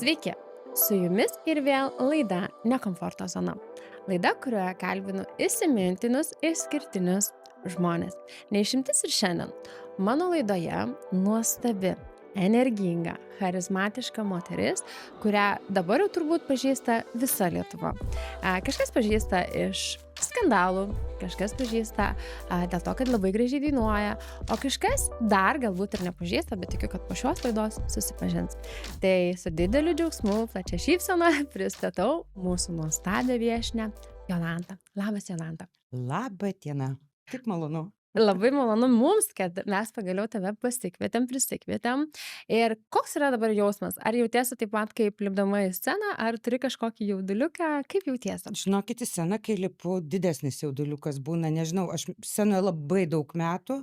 Sveiki, su jumis ir vėl laida Nekomforto zona. Laida, kurioje kalbinu įsimintinus išskirtinius žmonės. Neišimtis ir šiandien. Mano laidoje nuostabi, energinga, charizmatiška moteris, kurią dabar jau turbūt pažįsta visa Lietuva. Kažkas pažįsta iš skandalų, kažkas pažįsta dėl to, kad labai gražiai dainuoja, o kažkas dar galbūt ir nepažįsta, bet tikiu, kad po šios laidos susipažins. Tai su dideliu džiaugsmu, plačia šypsena pristatau mūsų nuostabią viešnią Jolantą. Labas, Jolanta. Labą dieną. Kaip malonu. Labai malonu mums, kad mes pagaliau tave prisikvietėm. Ir koks yra dabar jausmas? Ar jautiesi taip pat kaip lipdama į sceną, ar turi kažkokį jauduliuką? Kaip jautiesi? Žinokit, į sceną, kai lipu, didesnis jauduliukas būna, nežinau, aš scenoje labai daug metų,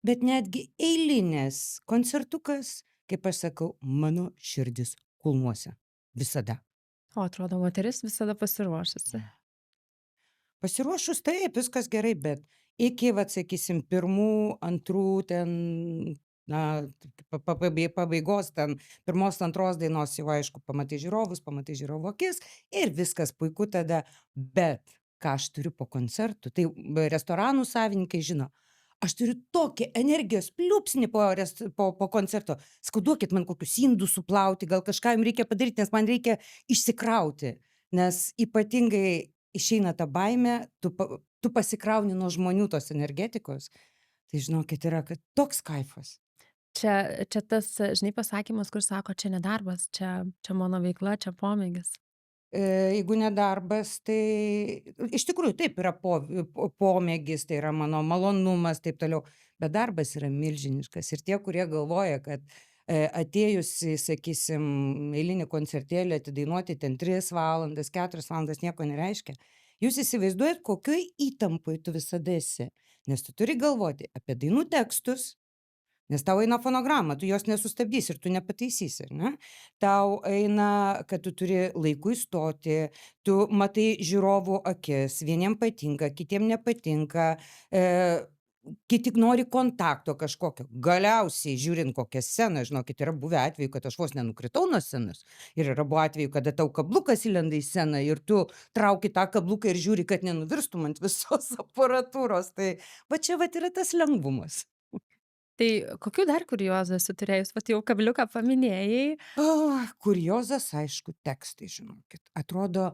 bet netgi eilinės koncertukas, kaip aš sakau, mano širdis kulmuose. Visada. O, atrodo, moteris visada pasiruošusi. Pasiruošus taip, viskas gerai, bet iki, sakysim, pirmų, antrų, ten, na, pabaigos, ten, pirmos, antros dainos jau aišku, pamatai žiūrovų akis ir viskas puiku tada, bet ką aš turiu po koncertų, tai restoranų savininkai žino, aš turiu tokį energijos pliūpsnį po koncerto, sakau, duokit man kokius indus suplauti, gal kažką jums reikia padaryti, nes man reikia išsikrauti, nes ypatingai išeina ta baimė, tu pasikrauni nuo žmonių tos energetikos, tai žinokit, yra toks kaifas. Čia tas, žinai, pasakymas, kur sako, čia ne darbas, čia mano veikla, čia pomėgis. Jeigu ne darbas, tai iš tikrųjų taip yra pomėgis, tai yra mano malonumas, taip toliau, bet darbas yra milžiniškas ir tie, kurie galvoja, kad atėjus į, sakysim, eilinį koncertėlį atidainuoti ten 3 valandas, 4 valandas nieko nereiškia. Jūs įsivaizduojat, kokioj įtampoj tu visada esi, nes tu turi galvoti apie dainų tekstus, nes tau eina fonograma, tu jos nesustabdysi ir tu nepataisysi, ar ne? Tau eina, kad tu turi laiku įstoti, tu matai žiūrovų akis, vieniem patinka, kitiem nepatinka, kiti nori kontakto kažkokio. Galiausiai, žiūrint kokią sceną, žinokit, yra buvę atveju, kad aš vos nenukritau nuo scenos. Ir yra buvę atveju, kada tau kablukas įlenda į sceną ir tu trauki tą kabluką ir žiūri, kad nenuvirstum ant visos aparatūros. Tai va čia va yra tas lengvumas. Tai kokių dar kuriozų esi turėjus? Vat jau kabliuką paminėjai. Kuriozas, aišku, tekstai, žinokit. Atrodo,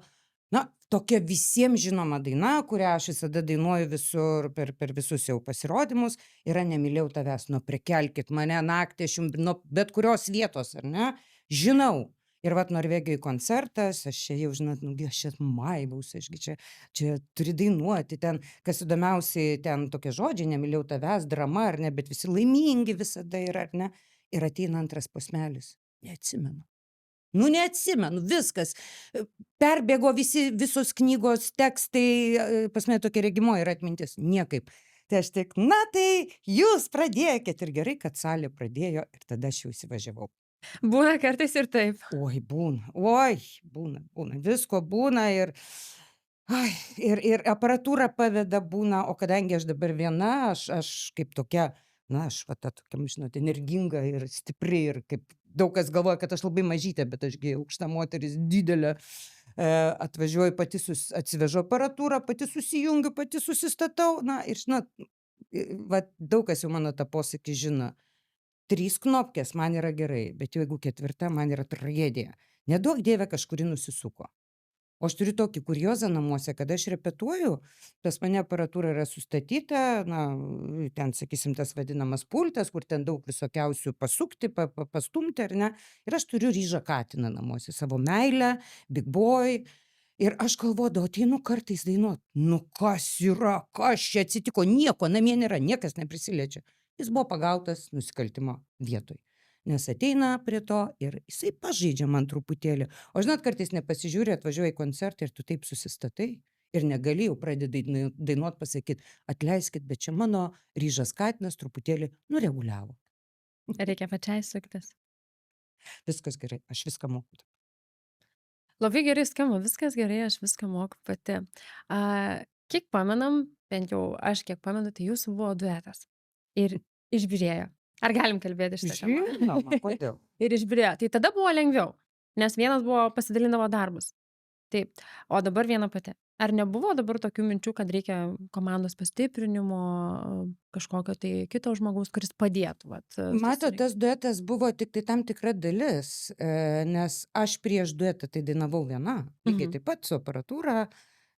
na, tokia visiems žinoma daina, kurią aš visada dainuoju visur, per visus jau pasirodymus, yra Nemylėjau tavęs, nu prikelkit mane naktį, aš jums nuo bet kurios vietos, ar ne? Žinau. Ir vat Norvegijoj koncertas, aš čia jau, žinot, aš čia maivausi, ašgi čia turi dainuoti, ten, kas įdomiausiai, ten tokie žodžiai, Nemylėjau tavęs, drama, ar ne, bet visi laimingi visada yra, ar ne? Ir ateina antras posmelis. Neatsimenu. Nu, neatsimenu, viskas. Perbėgo visos knygos tekstai, pas mane tokia regimoji yra atmintis. Niekaip. Tai aš tik, na tai jūs pradėkit. Ir gerai, kad salė pradėjo ir tada aš jau įsivažiavau. Būna kartais ir taip. Oi, būna. Visko būna ir aparatūra paveda būna, o kadangi aš dabar viena, aš kaip tokia, na, aš va ta tokia, žinot, energinga ir stipri ir kaip daug kas galvoja, kad aš labai mažytė, bet ašgi aukšta moteris, didelė, atvažiuoju pati, atsivežu aparatūrą, pati susijungiu, pati susistatau, na, ir žinot, va daug kas jau mano tą posakį žino. 3 knopkės man yra gerai, bet jeigu 4 man yra tragedija. Neduok Dieve kažkuri nusisuko. O aš turiu tokį kuriozą namuose, kad aš repetuoju, pas mane aparatūra yra sustatyta, na, ten, sakysim, tas vadinamas pultas, kur ten daug visokiausių pasukti, pastumti, ar ne. Ir aš turiu Ryžą katiną namuose, savo meilę, Big Boy. Ir aš galvodavau, ateinu kartais dainuot. Nu kas yra, kas čia atsitiko, nieko namie nėra, niekas neprisiliečia. Jis buvo pagautas nusikaltimo vietoj. Nes ateina prie to ir jisai pažaidžia man truputėlį. O žinot, kartais nepasižiūri, atvažiuoja į koncertą ir tu taip susistatai ir negali jau pradėti dainuot pasakyti, atleiskit, bet čia mano Ryžas katinas truputėlį nureguliavo. Reikia pačiai suktis. Viskas gerai, aš viską moku. Labai gerai skamba, viskas gerai, aš viską moku pati. Kiek pamenam, bent jau aš kiek pamenu, tai jūsų buvo duetas. Ir išbyrėjo. Ar galim kalbėti šitą temą? Žinoma, kodėl? Ir išbyrėjo. Tai tada buvo lengviau. nes vienas buvo pasidalindavo darbus. Taip, o dabar viena pati. Ar nebuvo dabar tokių minčių, kad reikia komandos pastiprinimo, kažkokio tai kito žmogaus, kuris padėtų vat, Matot, susirinkt? tas duetas buvo tiktai tam tikra dalis, nes aš prieš duetą tai dainavau viena, lygiai Mhm. taip pat su aparatūra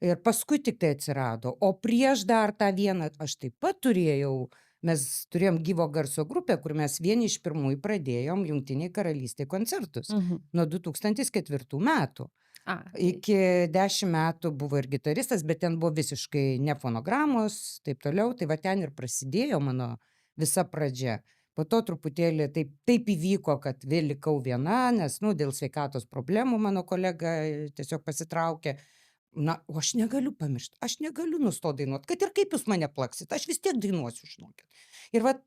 ir paskui tiktai atsirado. O prieš dar tą vieną aš taip pat turėjau, mes turėjom gyvo garso grupę, kur mes vieni iš pirmųjų pradėjom Jungtinėj Karalystėj koncertus Mhm. nuo 2004 metų. A, tai Iki 10 metų buvo ir gitaristas, bet ten buvo visiškai ne fonogramos, taip toliau. Tai va ten ir prasidėjo mano visa pradžia. Po to truputėlį taip įvyko, kad vėl likau viena, nes, nu, dėl sveikatos problemų mano kolega tiesiog pasitraukė. Na, o aš negaliu pamiršt, aš negaliu nustot dainuot, kad ir kaip jūs mane plaksit, aš vis tiek dainuosiu, žinokit. Ir vat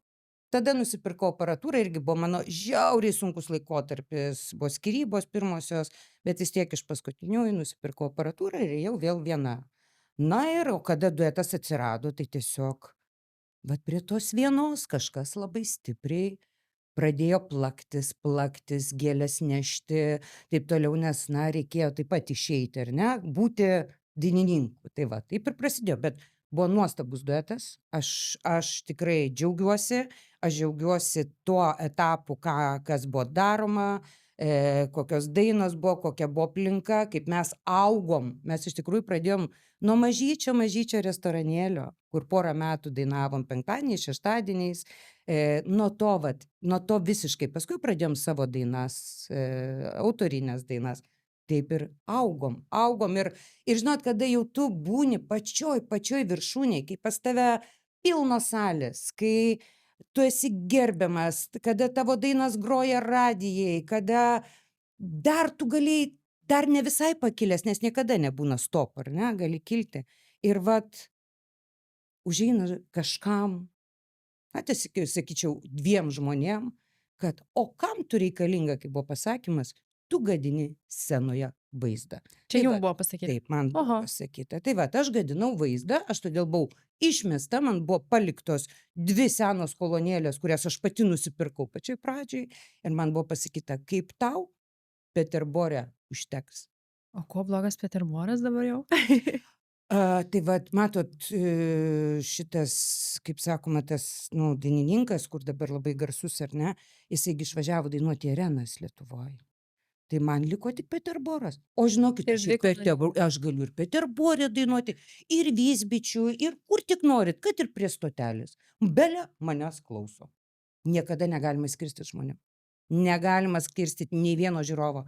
tada nusipirkau aparatūrą, irgi buvo mano žiauriai sunkus laikotarpis, buvo skyrybos pirmosios, bet vis tiek iš paskutiniųjų nusipirkau aparatūrą ir ėjau vėl viena. Na ir o kada duetas atsirado, tai tiesiog vat prie tos vienos kažkas labai stipriai pradėjo plaktis, gėles nešti, taip toliau, nes, na, reikėjo taip pat išeiti, ar ne, būti dainininku. Tai va, taip ir prasidėjo, bet buvo nuostabus duetas. Aš tikrai džiaugiuosi tuo etapu, kas buvo daroma, kokios dainos buvo, kokia buvo aplinka, kaip mes augom. Mes iš tikrųjų pradėjom nuo mažyčio restoranėlio, kur porą metų dainavom penktadieniais, šeštadieniais. Nuo to visiškai. Paskui pradėjom savo dainas, autorines dainas. Taip ir augom ir žinot, kada jau tu būni pačioj viršūnėj, kai pas tave pilnos salės, kai tu esi gerbiamas, kada tavo dainas groja radijai, kada dar tu galėjai dar ne visai pakilęs, nes niekada nebūna stop, ar ne, gali kilti. Ir vat užeina kažkam, na, tiesiog sakyčiau, 2 žmonėm, kad o kam tu reikalinga, kaip buvo pasakymas, tu gadini scenoje vaizdą. čia Tai jum va, buvo pasakyta? taip man buvo Oho. pasakyta. Tai va, aš gadinau vaizdą, aš todėl buvau išmesta, man buvo paliktos 2 senos kolonėlės, kurias aš pati nusipirkau pačioj pradžioj ir man buvo pasakyta, kaip tau Peterbore užteks. O kuo blogas Peterboras dabar jau? Tai vat matot, šitas, kaip sakoma, tas, nu, dainininkas, kur dabar labai garsus, ar ne, jisai gi išvažiavo dainuoti į arenas Lietuvoj. Tai man liko tik Peterboras. O žinokit, Ir aš galiu ir Peterbore dainuoti, ir Vysbičių, ir kur tik norit, kad ir prie stotelės. Bele manęs klauso. Niekada negalima skirstyt žmonėm. Negalima skirstyt nei vieno žiūrovo.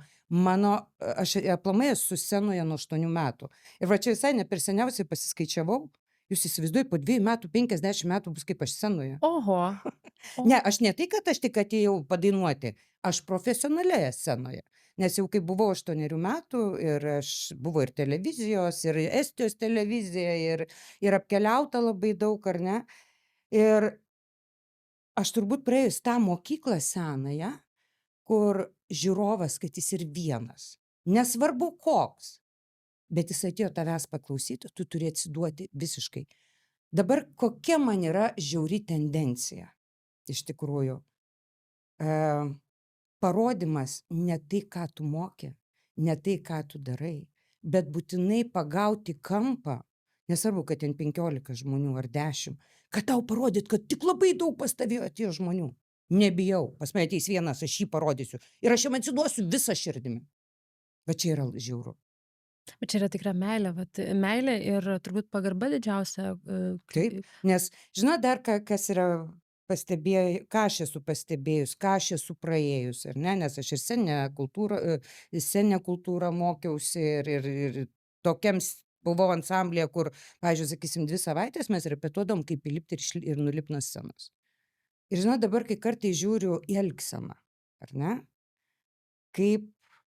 Aš aplamai esu scenoje nuo 8 metų. Ir va čia visai ne per seniausiai pasiskaičiavau. Jūs įsivaizduojat, po 2 metų, 50 metų bus kaip aš scenoje. Oho. Ne, aš ne tai, kad aš tik atėjau padainuoti, aš profesionalioje scenoje. Nes jau kai buvau 8 metų ir aš buvo ir televizijos, ir Estijos televizija, ir apkeliauta labai daug, ar ne. Ir aš turbūt praėjus tą mokyklą senąją, kur žiūrovas, kad jis ir vienas. Nesvarbu koks, bet jis atėjo tavęs paklausyti, tu turi atsiduoti visiškai. Dabar kokia man yra žiauri tendencija, iš tikrųjų. Parodymas ne tai, ką tu moki, ne tai, ką tu darai, bet būtinai pagauti kampą, nesvarbu, kad ten 15 žmonių ar 10, kad tau parodyt, kad tik labai daug pas tavę atėjo žmonių. Nebijau, pas mane ateis vienas, aš jį parodysiu. Ir aš jam atsiduosiu visą širdimi. Va čia yra žiauru. Bet čia yra tikra meilė, vat meilė ir turbūt pagarba didžiausia. Taip, nes žinot dar, kas yra ką aš esu pastebėjus, ką aš esu praėjus, ar ne, nes aš ir sceninę kultūrą mokiausi ir tokiam buvau ansamblėje, kur, pavyzdžiui, sakysim, 2 savaitės mes repetuodom, kaip įlipti ir nulipti nuo scenos. Ir žinot, dabar, kai kartais žiūriu į elgseną, ar ne, kaip,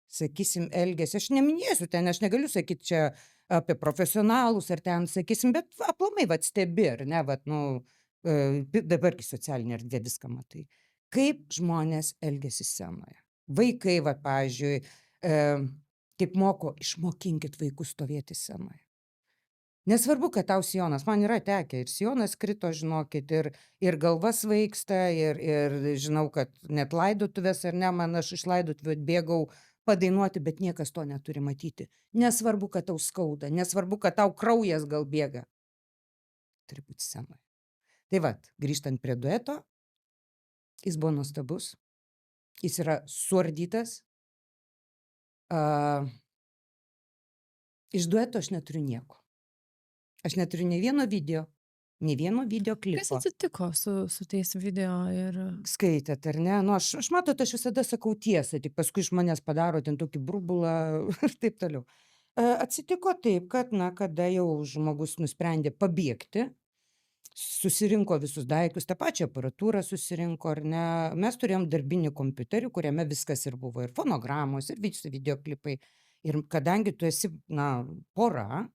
sakysim, elgiasi, aš neminėsiu ten, aš negaliu sakyti čia apie profesionalus, ar ten, sakysim, bet aplamai, vat stebi, ar ne, vat, nu, dabar socialinė erdvė viską matai. Kaip žmonės elgiasi scenoje. Vaikai, vat, pavyzdžiui, kaip moko, išmokinkit vaikus stovėti scenoje. Nesvarbu, kad tau sijonas, man yra tekę ir sijonas krito, žinokit, ir galva svaigsta, ir žinau, kad net laidotuvės, ar ne, man aš iš laidotuvių atbėgau padainuoti, bet niekas to neturi matyti. Nesvarbu, kad tau skauda, nesvarbu, kad tau kraujas gal bėga. Turi būti scenoje. Tai vat, grįžtant prie dueto, jis buvo nuostabus, jis yra suardytas. A, iš dueto aš neturiu nieko. Aš neturiu nei vieno video Kas klipo. atsitiko su tais video ir Skaitėt, ar ne? Nu, aš matot, aš visada sakau tiesą, tik paskui iš manęs padaro ten tokį burbulą ir taip toliau. Atsitiko taip, kad, na, kada jau žmogus nusprendė pabėgti, susirinko visus daiktus, tą pačią aparatūrą susirinko, ar ne? Mes turėjom darbinį kompiuterį, kuriame viskas ir buvo, ir fonogramos, ir visi videoklipai. Ir kadangi tu esi, na, pora,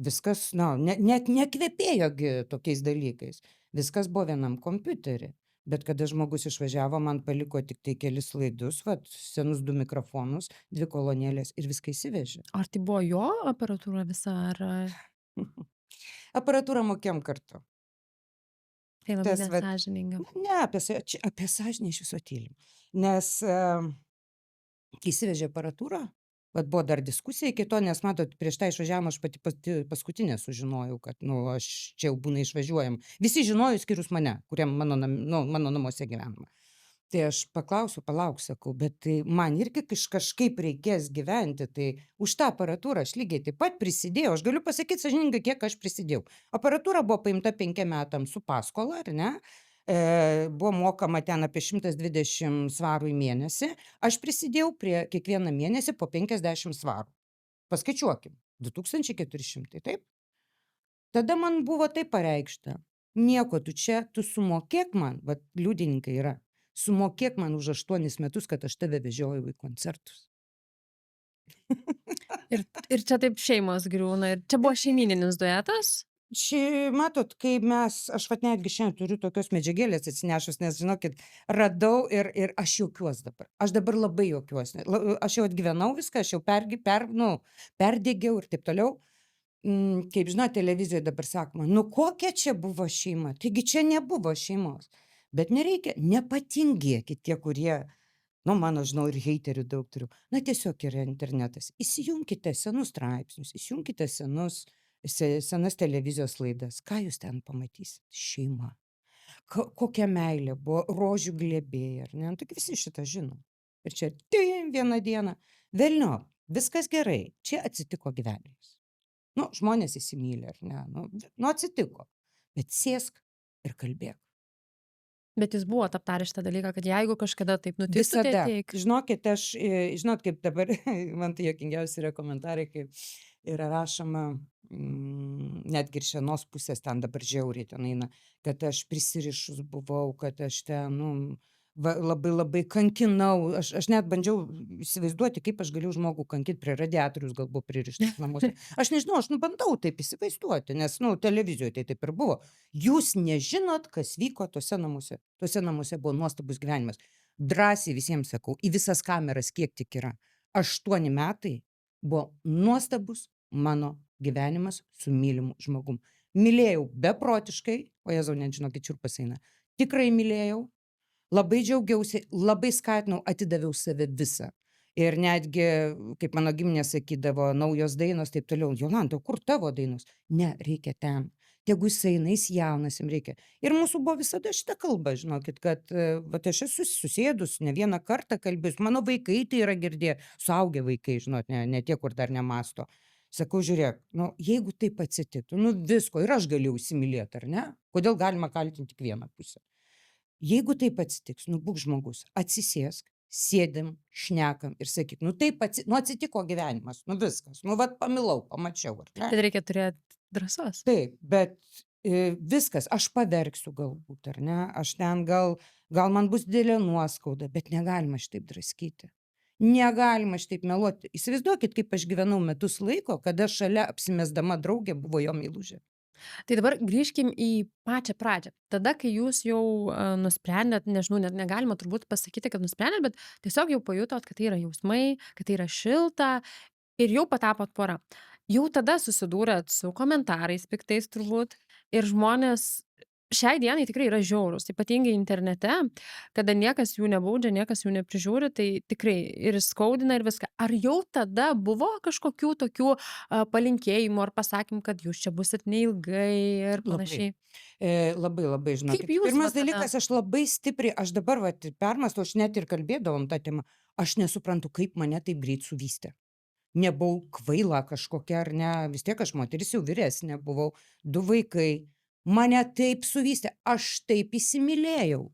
viskas, na, net nekvepėjo gi tokiais dalykais. Viskas buvo vienam kompiuterį. Bet kada žmogus išvažiavo, man paliko tik tai kelis laidus, vat, senus 2 mikrofonus, 2 kolonėlės ir viską įsivežė. ar tai buvo jo aparatūra visa, ar Aparatūrą mokėjom kartu. tai labai Tas vat, nesąžininga? ne, apie sąžinę iš viso tylim. Nes kai įsivežė aparatūrą, vat buvo dar diskusija iki to, nes matot, prieš tą išvažiavimą aš pati paskutinė sužinojau, kad, nu, aš čia jau būna išvažiuojam. Visi žinojo, išskyrus mane, kuriam mano namuose gyvenama. Tai aš paklausiu, palauk, sakau, bet tai man irgi kažkaip reikės gyventi, tai už tą aparatūrą aš lygiai taip pat prisidėjau. Aš galiu pasakyti sąžiningai, kiek aš prisidėjau. Aparatūra buvo paimta 5 metams su paskola, ar ne? Buvo mokama ten apie 120 svarų į mėnesį. Aš prisidėjau prie kiekvieną mėnesį po 50 svarų. Paskaičiuokim. 2400, taip? Tada man buvo taip pareikšta. Nieko, tu sumokėk man, vat liudininkai yra, sumokėk man už 8 metus, kad aš tave vežiojau į koncertus. Ir čia taip šeimos griūna. Ir čia buvo šeimyninis duetas? Matot, kai aš vat netgi šiandien turiu tokios medžiagėlės atsinešus, nes žinokit, radau ir aš juokiuos dabar. Aš dabar labai juokiuosi. Aš jau atgyvenau viską, aš jau perdėgiau ir taip toliau. Kaip žinot, televizijoje dabar sakoma, nu kokia čia buvo šeima, taigi čia nebuvo šeimos. Bet nereikia, nepatingėkit tie, kurie, nu, mano, žinau, ir heiterių daug turiu. Na, tiesiog yra internetas. Įsijunkite senus straipsnius, įsijunkite senas televizijos laidas. Ką jūs ten pamatysit? Šeima. Kokia meilė buvo, rožių glėbėjai, ar ne? Nu, tik visi šitą žino. Ir čia vieną dieną. Velniop, viskas gerai, čia atsitiko gyvenimas. Nu, žmonės įsimylė, ar ne? Nu, atsitiko. Bet sėsk ir kalbėk. Bet jūs buvot aptarę šitą dalyką, kad jeigu kažkada taip nutiktų, tai Visada. ateik. Žinokit, žinot, kaip dabar, man tai juokingiausi yra komentarai, kai yra rašoma, netgi ir iš vienos pusės ten dabar žiauriai ten eina, kad aš prisirišus buvau, kad aš ten, nu, labai labai kankinau. Aš net bandžiau įsivaizduoti, kaip aš galiu žmogų kankinti, prie radiatorius gal buvo pririštas namuose. Aš nežinau, aš bandau taip įsivaizduoti, nes, nu, televizijoje tai taip ir buvo. Jūs nežinot, kas vyko tuose namuose. Tuose namuose buvo nuostabus gyvenimas. Drąsiai visiems sakau, į visas kameras kiek tik yra. 8 metai buvo nuostabus mano gyvenimas su mylimu žmogum. Mylėjau beprotiškai, o Jėzau, net žinokit, čiurpas eina. Tikrai mylėjau. Labai džiaugiausi, labai skatinau, atidaviau save visą. Ir netgi, kaip mano giminė sakydavo, naujos dainos, taip toliau. Jolanta, kur tavo dainos? Ne, reikia ten. Tegu jisai eina, jis jaunas, jam reikia. Ir mūsų buvo visada šita kalba, žinokit, kad aš esu susėdus, ne vieną kartą kalbėjus. Mano vaikai tai yra girdėję, suaugę vaikai, žinot, ne tie, kur dar nemasto. Sakau, žiūrėk, nu, jeigu taip atsitiktų, nu visko, ir aš galėjau įsimylėti, ar ne? Kodėl galima kaltinti tik vieną pusę? Jeigu taip atsitiks, nu būk žmogus, atsisėsk, sėdim, šnekam ir sakyk, nu taip atsitiko gyvenimas, nu viskas, nu vat pamilau, pamačiau, ar ne? Bet reikia turėti drąsos. Taip, bet viskas, aš paverksiu galbūt, ar ne? Aš ten gal man bus didelė nuoskauda, bet negalima šitaip draskyti. Negalima šitaip meluoti. Įsivaizduokit, kaip aš gyvenau metus laiko, kada šalia apsimesdama draugė buvo jo meilužė. Tai dabar grįžkim į pačią pradžią. Tada, kai jūs jau nusprendėt, nežinau, net negalima turbūt pasakyti, kad nusprendėt, bet tiesiog jau pajutot, kad tai yra jausmai, kad tai yra šilta ir jau patapot pora. Jau tada susidūrėt su komentarais piktais turbūt ir žmonės šiai dienai tikrai yra žiaurūs, ypatingai internete, kada niekas jų nebaudžia, niekas jų neprižiūri, tai tikrai ir skaudina ir viską. Ar jau tada buvo kažkokių tokių palinkėjimų ar pasakymų, kad jūs čia busit neilgai ir Labai. panašiai? Labai labai, Kaip žinokit. jūs va Pirmas tada? dalykas, aš labai stipriai, aš dabar vat permąstau, aš net ir kalbėdavom tą temą, aš nesuprantu, kaip mane taip greit suvystė. Nebuvau kvaila kažkokia ar ne, vis tiek aš moteris jau vyresnė buvau, 2 vaikai. Mane taip suvystė, aš taip įsimylėjau,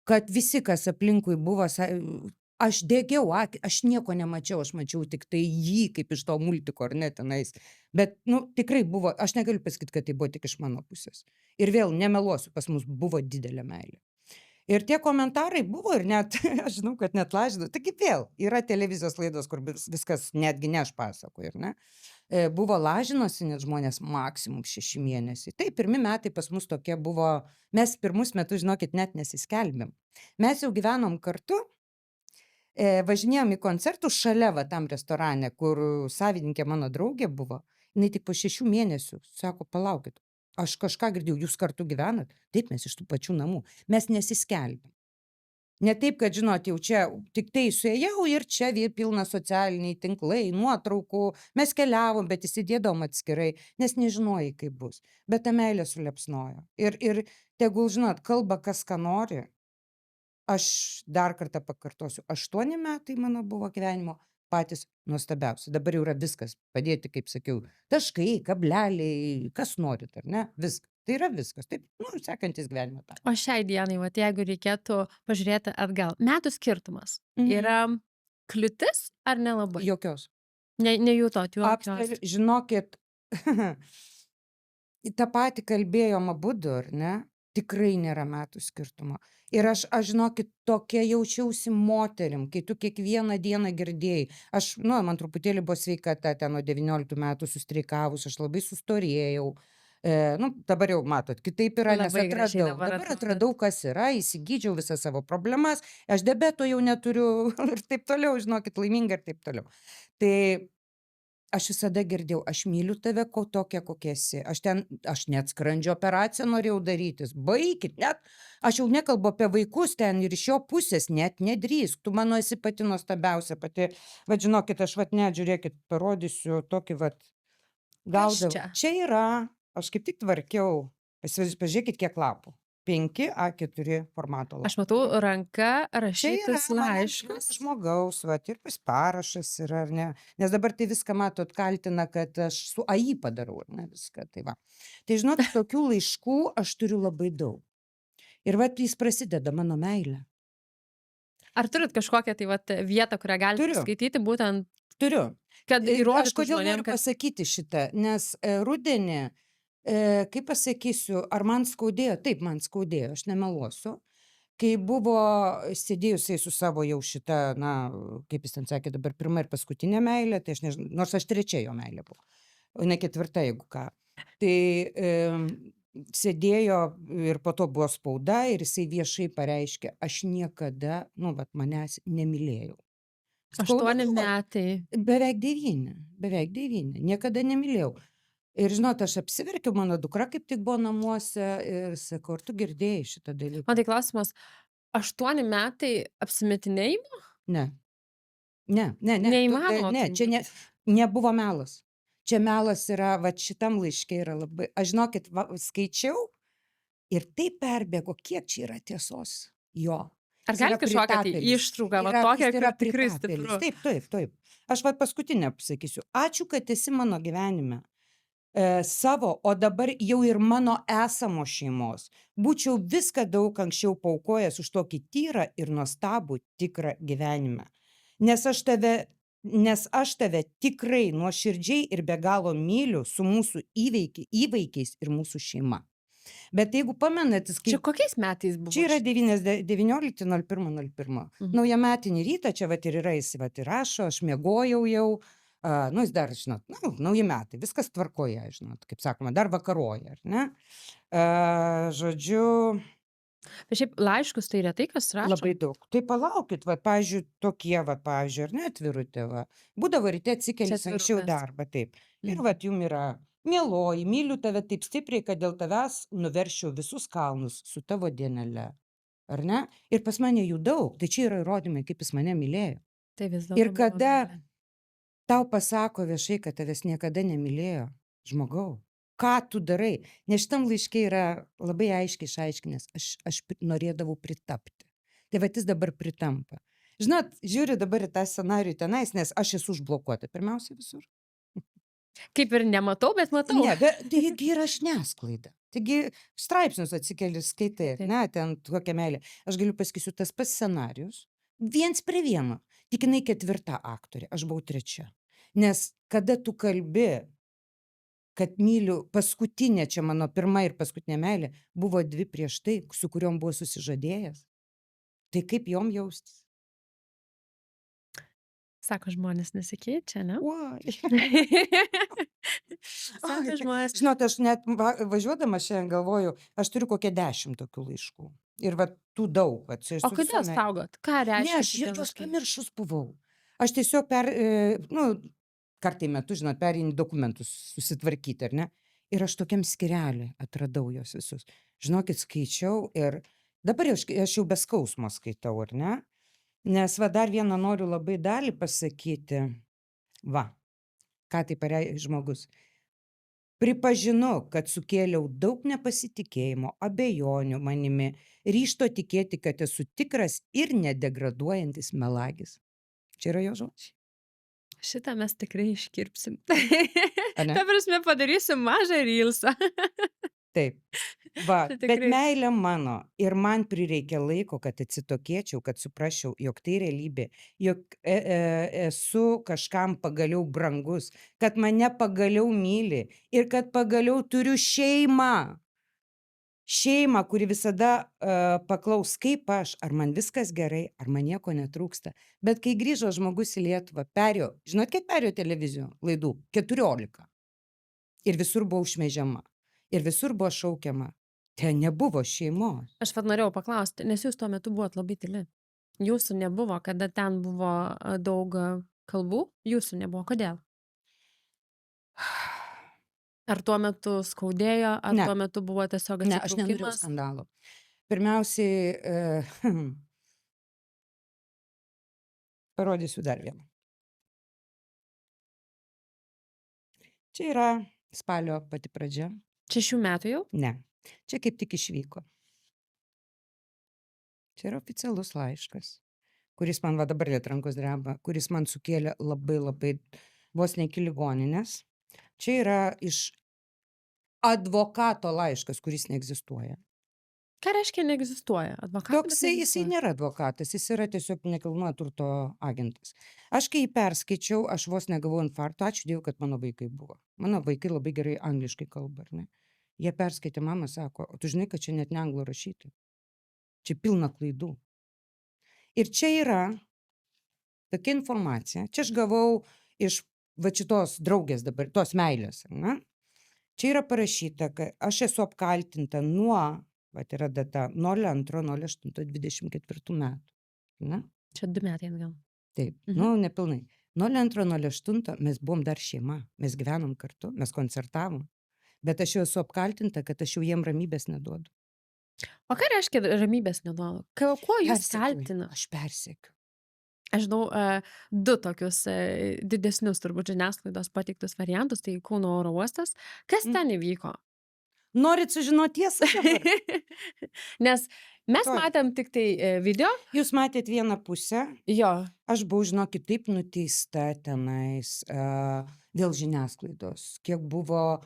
kad visi, kas aplinkui buvo, aš degiau, aš nieko nemačiau, aš mačiau tik tai jį, kaip iš to multiko, ar ne, tenais. Bet, nu, tikrai buvo, aš negaliu pasakyti, kad tai buvo tik iš mano pusės. Ir vėl, nemeluosiu, pas mus buvo didelė meilė. Ir tie komentarai buvo ir net, aš žinau, kad net lažino, taigi vėl, yra televizijos laidos, kur viskas, netgi ne aš pasakoju, ar ne? Buvo lažinosi net žmonės maksimum 6 mėnesiai. Taip, pirmi metai pas mus tokie buvo, mes pirmus metus, žinokit, net nesiskelbėm. Mes jau gyvenom kartu, važinėjom į koncertus šalia va tam restorane, kur savininkė mano draugė buvo. Jinai tik po 6 mėnesių sako, palaukit, aš kažką girdėjau, jūs kartu gyvenat? Taip, mes iš tų pačių namų. Mes nesiskelbėm. Ne taip, kad, žinot, jau čia tik tai suėjau ir čia pilna socialiniai tinklai, nuotraukų, mes keliavom, bet įsidėdavom atskirai, nes nežinojai, kaip bus. Bet ta meilė sulepsnojo. Ir tegul, žinot, kalba kas ką nori. Aš dar kartą pakartosiu, 8 metai mano buvo gyvenimo patys nuostabiausi. Dabar jau yra viskas padėti, kaip sakiau, taškai, kableliai, kas norit, ar ne? Viskas. Tai yra viskas. Taip, nu, sekantis gyvenimo etapas. O šiai dienai, vat, jeigu reikėtų pažiūrėti atgal, metų skirtumas Mhm. yra kliūtis ar nelabai? Jokios. Nejutot jokios. Žinokit, į tą patį kalbėjom abudu, ar ne? Tikrai nėra metų skirtumo. Ir aš žinokit, tokia jaučiausi moterim, kai tu kiekvieną dieną girdėjai. Nu, man truputėlį buvo sveikata, ten nuo 19 metų sustreikavus, aš labai sustorėjau. Nu, dabar jau matot, kitaip yra, nes Labai gražiai atradau. dabar Dabar atrodot. atradau, kas yra, įsigydžiau visas savo problemas, aš diabeto jau neturiu ir taip toliau, žinokit, laiminga ir taip toliau. Tai aš visada girdėjau, aš myliu tave tokia, kokia esi. Aš net skrandžio operaciją norėjau darytis. Baikit, net, aš jau nekalbu apie vaikus ten ir iš jo pusės, net nedrįsk. Tu mano esi pati nuostabiausia, pati, va žinokit, aš net, žiūrėkit, parodysiu tokį, va, gaudavau. čia? Čia yra, aš kaip tik tvarkiau, pažiūrėkit, kiek lapų. 5 A4 formato lapų. Aš matau ranka Čia yra rašytus mano laiškus. žmogaus, va, ir parašas yra, ar ne? Nes dabar tai viską, matot, kaltina, kad aš su AI padarau, ar ne, viską, tai va. Tai žinot, tokių laiškų aš turiu labai daug. Ir va, jis prasideda mano meilė. Ar turit kažkokią tai vat, vietą, kurią galite Turiu. skaityti, būtent, Turiu. kad Aš įrodytų kodėl žmonėm, noriu kad pasakyti šitą, nes rudenį, kaip pasakysiu, ar man skaudėjo? Taip, man skaudėjo, aš nemeluosiu. Kai buvo sėdėjusiai su savo jau šita, na, kaip jis ten sakė, dabar pirma ir paskutinė meilė, tai aš nežinau, nors aš trečia jo meilė buvo, o ne ketvirta, jeigu ką. Tai sėdėjo ir po to buvo spauda ir jisai viešai pareiškė, aš niekada, nu, vat manęs nemylėjau. 8 metai. Beveik 9, niekada nemylėjau. Ir žinot, aš apsiverkiau, mano dukra kaip tik buvo namuose ir sakau, ar tu girdėjai šitą dalyką? Man tai klausimas, 8 metai apsimetinėjimo? Ne. Neįmanoma Ne, čia nebuvo melas. Čia melas yra, va šitam laiške yra labai, aš žinokit, va, skaičiau ir taip perbėgo, kiek čia yra tiesos jo. Ar Jis yra galit kažkokią tai pritapėlis. ištrauką, va Yra- tokią, jis yra kur tikrai pritapėlis. stipru? Taip. Aš va paskutinę pasakysiu. Ačiū, kad esi mano gyvenime. Savo, o dabar jau ir mano esamos šeimos. Būčiau viską daug anksčiau paaukojęs už tokį tyrą ir nuostabų tikrą gyvenimą. Nes aš tave tikrai nuoširdžiai ir be galo myliu su mūsų įveikiais ir mūsų šeima. Bet jeigu pamenat, Čia kokiais metais buvo? čia yra 19.01.01. Mhm. Naujametinį rytą, čia vat ir yra, jis vat ir rašo, aš miegojau jau, nu jis dar, žinot, nauji metai, viskas tvarkoja, žinot, kaip sakoma, dar vakaroja, ar ne? Žodžiu, Bet šiaip laiškus tai retai kas rašo. labai daug. Tai palaukit, va, pavyzdžiui, tokie, va, pavyzdžiui, ar ne atvirutė, va. Būdavo ryte atsikeli Čia anksčiau atvirutės. darbą, taip. Ir Mhm. va, jum yra Mieloji, myliu tave taip stipriai, kad dėl tavęs nuverčiau visus kalnus su tavo dienele. Ar ne? Ir pas mane jų daug. Tai čia yra įrodymai, kaip jis mane mylėjo. Tai vis Ir dėlto buvo kada meilė. tau pasako viešai, kad tavęs niekada nemylėjo, žmogau, ką tu darai? Nes šitam laiške yra labai aiškiai išaiškinęs, aš norėdavau pritapti. Tai va jis dabar pritampa. Žinot, žiūriu dabar į tą scenarijų tenais, nes aš esu užblokuota pirmiausia visur. Kaip ir nematau, bet matau. Ne, bet taigi yra žiniasklaida. Taigi straipsnius atsikeli skaitai, Taip. ne, ten kokia meilė. Aš galiu pasakysiu tas pats scenarijus, viens prie vieno. Tik jinai ketvirta aktorė, aš buvau trečia. Nes kada tu kalbi, kad myliu, paskutinė čia mano pirma ir paskutinė meilė, buvo dvi prieš tai, su kuriuom buvo susižadėjęs. Tai kaip jom jaustis? Sako, žmonės nesikeičia, ne? Oi. Sako, Oi, žmonės. žinot, aš net važiuodama šiandien galvoju, aš turiu kokią 10 tokių laiškų. Ir va tų daug. Va, čia O su kodėl visom saugot? Ką Ne, reiškia aš šitie juos laiškai? pamiršus buvau. Aš tiesiog kartai metu, žinot, pereini dokumentus susitvarkyti, ar ne? Ir aš tokiam skyrelį atradau juos visus. Žinokit, skaičiau ir dabar aš jau be skausmo skaitau, ar ne? Nes va dar vieną noriu labai dalį pasakyti. Va, ką tai pareiškia žmogus. Pripažinu, kad sukėliau daug nepasitikėjimo, abejonių manimi, ryžto tikėti, kad esu tikras ir nedegraduojantis melagis. Čia yra jo žodžiai. Šitą mes tikrai iškirpsim. Ar ne? Ta prasme, padarysim mažą rylsą. Taip. Va, Tai bet tikrai. meilė mano ir man prireikė laiko, kad atsitokėčiau, kad suprasčiau, jog tai realybė, jog esu kažkam pagaliau brangus, kad mane pagaliau myli ir kad pagaliau turiu šeimą. Šeimą, kuri visada paklaus, kaip aš, ar man viskas gerai, ar man nieko netrūksta. Bet kai grįžo žmogus į Lietuvą, perėjo, žinot, kiek perėjo televizijų laidų? 14. Ir visur buvo užmėžiama. Ir visur buvo šaukiama. Ten nebuvo šeimos. Aš vad norėjau paklausti, nes jūs tuo metu buvot labai tyli. Jūsų nebuvo, kada ten buvo daug kalbų, jūsų nebuvo. Kodėl? Ar tuo metu skaudėjo, ar Ne. tuo metu buvo tiesiog Ne, aš nenorėjau atsitraukimas? skandalo. Pirmiausiai, parodysiu dar vieną. Čia yra spalio pati pradžia. Čia šių metų jau? Ne. Čia kaip tik išvyko. Čia yra oficialus laiškas, kuris man va dabar net rankos dreba, kuris man sukėlė labai labai vos ne iki ligoninės. Čia yra iš advokato laiškas, kuris neegzistuoja. Ką reiškia neegzistuoja? Advokatas Jisai nėra advokatas, jis yra tiesiog nekilnojamo turto agentas. Aš kai jį perskaičiau, aš vos negavau infarkto, ačiū Dievui, kad mano vaikai buvo. Mano vaikai labai gerai angliškai kalba, ar ne? Jie perskaitė, mama sako, o tu žinai, kad čia net ne anglų rašyti. Čia pilna klaidų. Ir čia yra tokia informacija. Čia aš gavau iš va šitos draugės dabar, tos meilės, ar ne? Čia yra parašyta, kad aš esu apkaltinta nuo, va yra data, 02.08.24 metų. Ne? Čia 2 metai atgal. Taip, Mhm. nepilnai. 02.08 mes buvom dar šeima, mes gyvenom kartu, mes koncertavom. Bet aš jau esu apkaltinta, kad aš jau jiem ramybės neduodu. O ką reiškia ramybės neduoda? Kuo jūs Persekioju, kaltina? Aš persiekiu. Aš žinau 2 tokius didesnius turbūt žiniasklaidos pateiktus variantus, tai Kauno oro uostas. Kas ten įvyko? Norit sužinoti tiesą? dabar? Nes mes Tuoj. matėm tik tai video. Jūs matėt vieną pusę, Jo. aš buvau, žinokit, taip nuteista tenais dėl žiniasklaidos. Kiek buvo,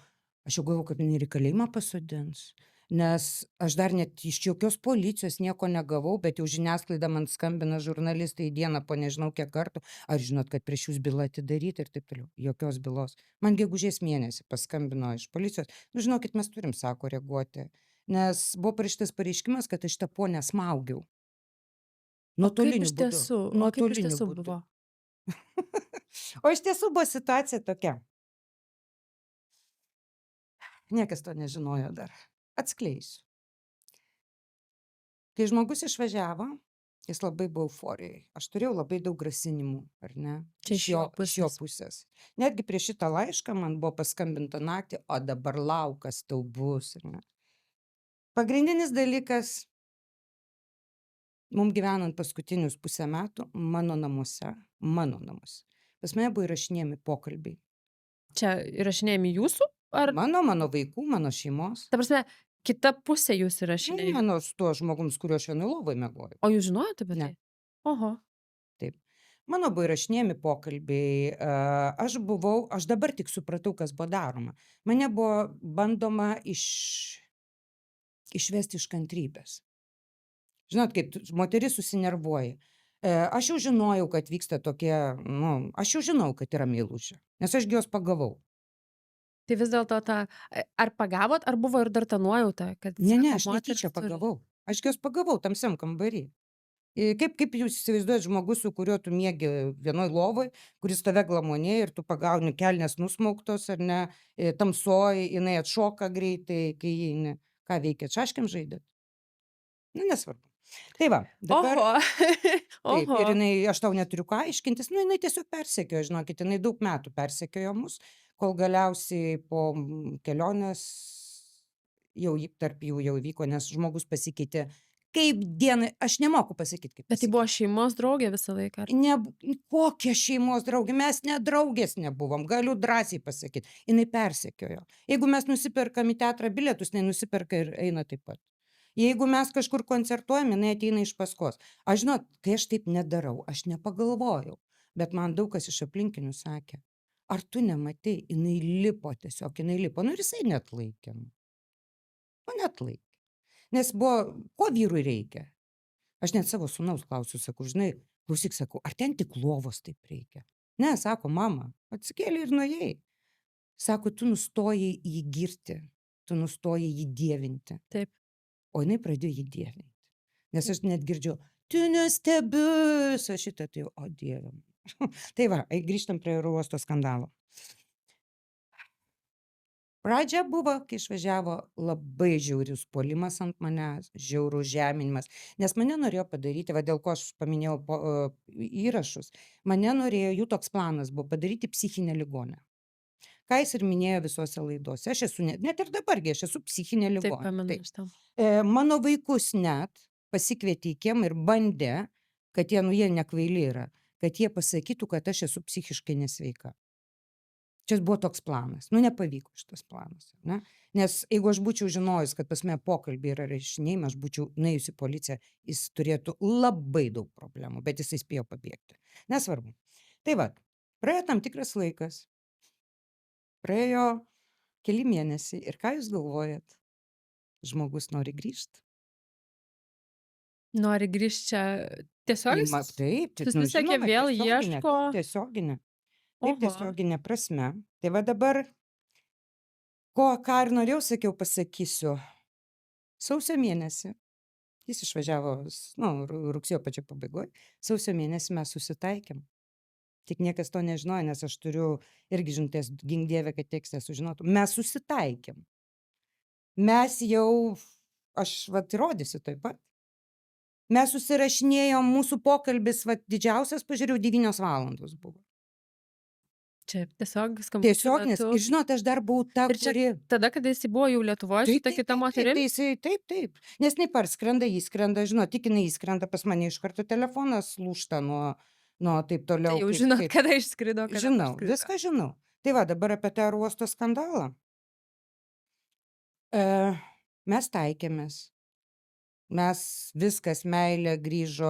aš jau galvojau, kad mane ir į kalėjimą pasodins. Nes aš dar net iš jokios policijos nieko negavau, bet jau žiniasklaida man skambina žurnalistai į dieną po nežinau kiek kartų. Ar žinot, kad prieš jūs byla atidaryti ir taip toliau. Jokios bylos. Man gegužės mėnesį paskambino iš policijos. Nu, žinokit, mes turim, sako, reaguoti. Nes buvo parašytas pareiškimas, kad aš tą ponę smaugiau. Nuotoliniu Kaip iš būdu. tiesų, Nuotoliniu būdu. buvo? O iš tiesų buvo situacija tokia. Niekas to nežinojo dar. Atskleisiu. Kai žmogus išvažiavo, Jis labai buvo euforijoj. Aš turėjau labai daug grasinimų, ar ne? Čia iš jo Iš jo pusės. pusės. Netgi prieš šitą laišką man buvo paskambinta naktį, o dabar lauk, kas tau bus, ar ne? Pagrindinis dalykas, mum gyvenant paskutinius pusę metų, mano namuose, pas mane buvo įrašinėjami pokalbiai. Čia įrašinėjami jūsų? Ar, Mano vaikų, mano šeimos. ta prasme, kita pusė jūs Ne, įrašinėjo? nu, su tuo žmogum, su kuriuo aš vienoj lovoj miegojau. O jūs žinojot apie Ne. tai? Oho. Taip. Mano buvo įrašinėjami pokalbiai, aš dabar tik supratau, kas buvo daroma. Mane buvo bandoma išvesti iš kantrybės. Žinot, kaip moteris susinervuoja. Aš jau žinojau, kad vyksta tokie, nu, aš jau žinau, kad yra meilužė, nes aš gi jos pagavau. Tai vis dėlto ar pagavot, ar buvo ir dar ta nuojauta, kad Ne, sako, aš moteris netyčia turi- pagavau. Aš gi jos pagavau tamsiam kambarį. Kaip jūs įsivaizduojat žmogus, su kuriuo tu miegi vienoj lovoj, kuris tave glamonėja ir tu pagauni kelnes nusmauktos, ar ne, tamsoj, jinai atšoka greitai, kai įeini. Ką veikia, šaškėm žaidėt? Nu, nesvarbu. Tai va, dabar Oho. taip, ir Oho. aš tau neturiu ką aiškintis, nu, jinai tiesiog persekiojo, žinokit, jinai daug metų persekiojo mus, kol galiausiai po kelionės tarp jų jau įvyko, nes žmogus pasikeitė kaip dieną, aš nemoku pasakyti, kaip Bet tai pasikeitė. buvo šeimos draugė visą laiką. Ar... Ne, kokia šeimos draugė, mes net draugės nebuvom, galiu drąsiai pasakyti, jinai persekiojo. Jeigu mes nusiperkam į teatrą bilietus, jinai nusiperka ir eina taip pat. Jeigu mes kažkur koncertuojam, jinai ateina iš paskos. Aš žinot, kai aš taip nedarau, aš nepagalvojau, bet man daug kas iš aplinkinių sakė, ar tu nematei, jinai lipo tiesiog, jinai lipo, nu ir jisai net laikė. Nu, net laikė. Nes buvo, ko vyrui reikia? Aš net savo sūnaus klausiu, sakau, žinai, klausyk, sakau, ar ten tik lovos taip reikia? Ne, sako, mama, atsikėlė ir nuėjai. Sako, tu nustojai jį girti, tu nustojai jį dievinti. Taip. O jinai pradėjo jį dievinti. Nes aš net girdžiu, tu nuostabius, aš šitą tai, o dieve. Tai va, grįžtam prie oro uosto skandalo. Pradžia buvo, kai išvažiavo, labai žiaurius puolimas ant manęs, žiaurus žeminimas, nes mane norėjo padaryti, va dėl ko aš paminėjau įrašus, mane norėjo, jų toks planas buvo padaryti psichinę ligonę. Ką jis ir minėjo visose laidose, aš esu, net ir dabargi, aš esu psichinė Taip, ligonė. pamenu Taip. iš tam. Mano vaikus net pasikvietė į kiemą ir bandė, kad jie nekvaili yra, kad jie pasakytų, kad aš esu psichiškai nesveika. Čia buvo toks planas. Nu, nepavyko šitas planas. Ne? Nes jeigu aš būčiau žinojus, kad pas mane pokalbiai yra rašinėjami, aš būčiau nuėjusi į policiją, jis turėtų labai daug problemų, bet jisai spėjo pabėgti. Nesvarbu. Tai va, praėjo tam tikras laikas, praėjo keli mėnesiai ir ką jūs galvojat? Žmogus nori grįžti. Nori grįžti čia tiesiog? Taip, susisiekė vėl, ieško. Tiesioginė. Oho. Taip, tiesioginė prasme. Tai va dabar, ką ir norėjau, sakiau, pasakysiu. Sausio mėnesį, jis išvažiavo, nu, rugsėjo pačio pabaigoje, sausio mėnesį mes susitaikėm. Tik niekas to nežinojo, nes aš turiu irgi žinutės, gink dieve, kad tekstą sužinotų. Mes susitaikėm. Mes jau, aš vat įrodysiu taip pat. Mes susirašinėjom, mūsų pokalbis, vat didžiausias, pažiūrėjau, 9 valandos buvo. Čia tiesiog skambučių Tiesioginis. metu. Ir žinot, aš dar buvau ta, Ir čia kuri... tada, kada jis buvo jau Lietuvoje su ta kita moterim? Taip. Nes jinai parskrenda, jis skrenda, žinot, tik jinai įskrenda pas mane iš karto telefonas lūžta nuo taip toliau. Tai jau žinot, kada išskrido, kada Žinau, parskrido. viską žinau. Tai va, dabar apie tą oro uosto skandalą. Mes taikėmės. Mes viskas, meilė grįžo.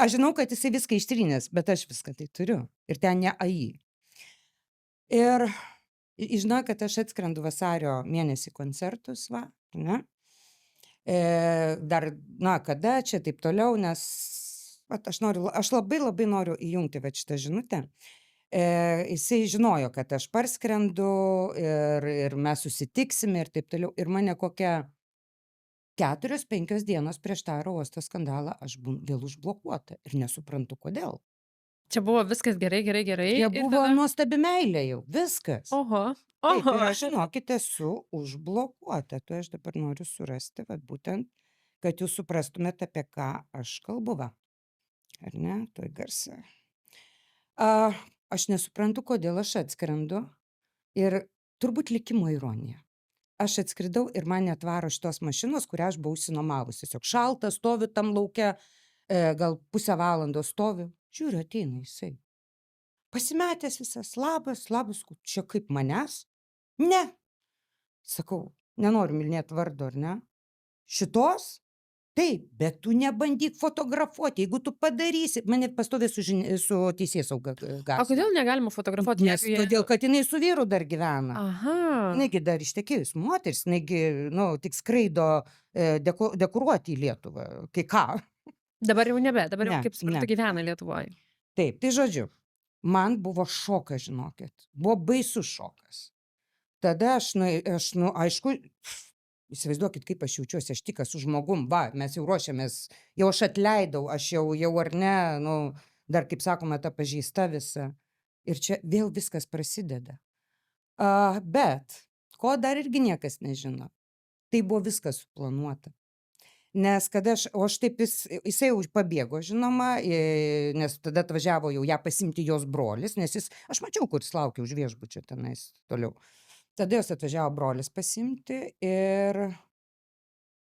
Aš žinau, kad jisai viską ištrynęs, bet aš viską tai turiu. Ir ten ne AI. Ir žinau, kad aš atskrendu vasario mėnesį koncertus, va, ne? Dar, na, kada čia taip toliau, nes aš labai noriu įjungti va šitą žinutę. Jisai žinojo, kad aš parskrendu ir mes susitiksime ir taip toliau. Ir mane kokia 4-5 dienos prieš tą oro uosto skandalą aš vėl užblokuota ir nesuprantu, kodėl. Čia buvo viskas gerai. Čia ir buvo tada... nuostabi meilė jau, viskas. Oho. Taip, ir aš, žinokit, esu užblokuota. Tu aš dabar noriu surasti, vat būtent, kad jūs suprastumėt, apie ką aš kalbu, va. Ar ne? Tuoj garsą. A, aš nesuprantu, kodėl aš atskrendu ir turbūt likimo ironija. Aš atskridau ir man neatvaro šitos mašinos, kurią aš buvau išsinuomavus. Tiesiog šalta, stoviu tam lauke, gal pusę valandos stoviu. Žiūriu, ateina jisai. Pasimetęs visas, labas, labas, čia kaip manęs? Ne. Sakau, nenoriu minėt vardo, ar ne? Šitos? Taip, bet tu nebandyk fotografuoti, jeigu tu padarysi, mane pastoviai su teisėsauga O gąsdina. kodėl negalima fotografuoti, Nes jeigu jie todėl, kad jinai su vyru dar gyvena. Aha. Jinai dar ištekėjus moteris, jinai nu, tik skraido dekoruoti į Lietuvą. Kai ką? Dabar jau nebe, dabar jau, Ne, kaip suprantu, ne. gyvena Lietuvoje. Taip, tai žodžiu, man buvo šokas, žinokit. Buvo baisus šokas. Tada aišku, įsivaizduokit, kaip aš jaučiuosi, aš tik su žmogum, va, mes jau ruošiamės, jau aš atleidau, aš jau ar ne, nu, dar, kaip sakoma, ta pažįsta visa. Ir čia vėl viskas prasideda. Bet, ko dar irgi niekas nežino, tai buvo viskas suplanuota. Nes kada aš taip jisai jau pabėgo, žinoma, nes tada atvažiavo jau ją pasimti jos brolis, nes aš mačiau, kur jis laukia už viešbučio tenais toliau. Tada jos atvažiavo brolis pasimti ir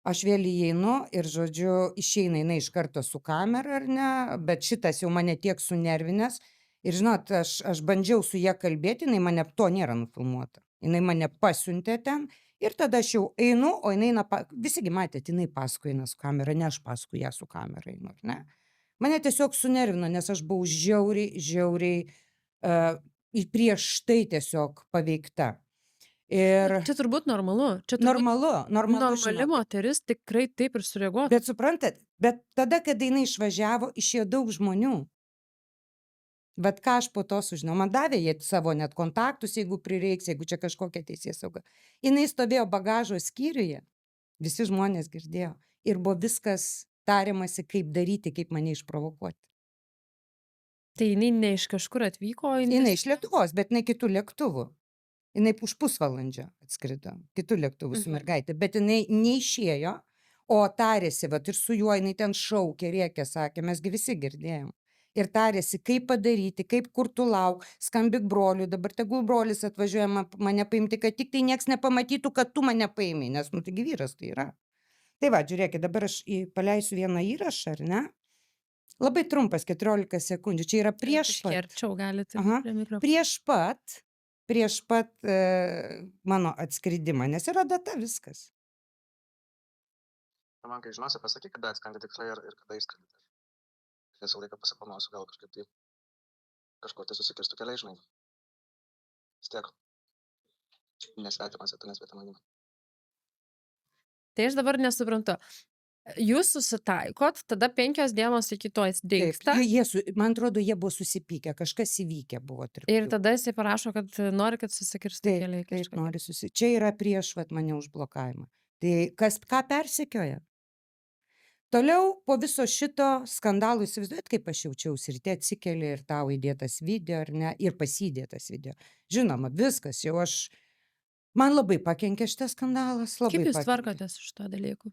aš vėl įeinu ir, žodžiu, išeina jinai iš karto su kamera, ar ne, bet šitas jau mane tiek sunervinęs. Ir žinot, aš bandžiau su ja kalbėti, jinai mane, to nėra nufilmuota. Jinai mane pasiuntė ten ir tada aš jau einu, o jinai, visigi matėt, jinai paskui eina su kamera, ne aš paskui ją su kamera einu, ar ne? Mane tiesiog sunervino, nes aš buvau žiauriai prieš tai tiesiog paveikta. Ir Čia turbūt normalu. Čia turbūt normalu, normali žinokit. moteris tikrai taip ir sureaguotų. Bet suprantat, bet tada, kada jinai išvažiavo, išėjo daug žmonių. Bet ką aš po to sužinau, man davė jie savo net kontaktus, jeigu prireiks, jeigu čia kažkokia teisėsauga. Jinai stovėjo bagažo skyriuje, visi žmonės girdėjo ir buvo viskas tariamasi, kaip daryti, kaip mane išprovokuoti. Tai jinai ne iš kažkur atvyko, Jinai iš Lietuvos, bet ne kitų lėktuvų. Jinai už pusvalandžio atskrido, kitų lėktuvų su mergaitė, bet jinai neišėjo, o tarėsi, vat ir su juo jinai ten šaukė, rėkė, sakė, mesgi visi girdėjom. Ir tarėsi, kaip padaryti, kaip kur tu lauk, skambik broliui, dabar tegul brolis atvažiuoja mane paimti, kad tik tai nieks nepamatytų, kad tu mane paimi, nes, nu, taigi vyras tai yra. Tai va, žiūrėkit, dabar aš paleisiu vieną įrašą, ar ne? Labai trumpas, 14 sekundžių, čia yra prieš pat. Arčiau galite. Aha. Prie mikrofono. Prieš pat mano atskridimą, nes yra data viskas. Man, kai žinosi, pasakyk, kada atskrendi tiksliai ir kada išskrendi. Aš visą laiką pasiplanuosiu, gal kažkaip tai kažko tai susikirstų keliai, žinai. Vis tiek nesvetimas, tu nesvetima manimi. Tai aš dabar nesuprantu. Jūs susitaikot, tada 5 dienos iki to jis dingsta. Man atrodo, jie buvo susipykę, kažkas įvykę buvo tarp Ir jų. tada jisai parašo, kad nori, kad susikirstų keliai. Taip, kažkokie. nori Čia yra prieš mane užblokavimą. Tai ką persekioja? Toliau po viso šito skandalo, įsivaizduojat, kaip aš jaučiausi, ryte atsikeli ir tau įdėtas video, ar ne, ir pasidėtas video. Žinoma, viskas, jau man labai pakenkė šitas skandalas, labai Kaip jūs pakenkė. tvarkotės su šito dalyku?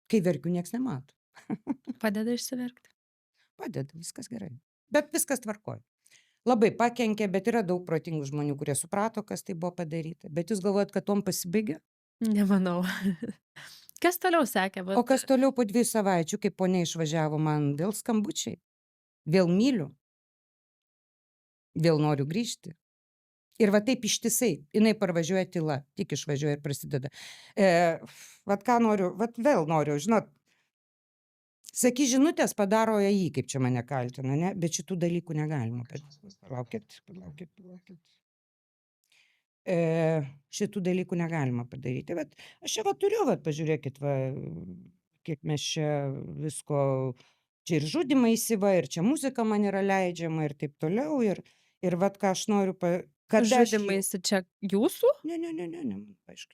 Kai verkiu, nieks nemato. Padeda išsiverkti? Padeda, viskas gerai. Bet viskas tvarkoja. Labai pakenkė, bet yra daug protingų žmonių, kurie suprato, kas tai buvo padaryta. Bet jūs galvojat, kad tom pasibaigė? Nemanau. Kas toliau sekė? O kas toliau po 2 savaičių, kai ponia išvažiavo, man vėl skambučiai. Vėl myliu. Vėl noriu grįžti. Ir va taip ištisai, jinai parvažiuoja tyla, tik išvažiuoja ir prasideda. Vat ką noriu, vat vėl noriu, žinot, saky žinutės padaro jį, kaip čia mane kaltina, ne? Bet šitų dalykų negalima. Palaukit. Šitų dalykų negalima padaryti. Bet aš čia va turiu, va, pažiūrėkit, va, kiek mes čia visko, čia ir žudimai įsiva, ir čia muzika man yra leidžiama, ir taip toliau, ir vat ką aš noriu, Žudimaisi čia jūsų? Ne, aišku.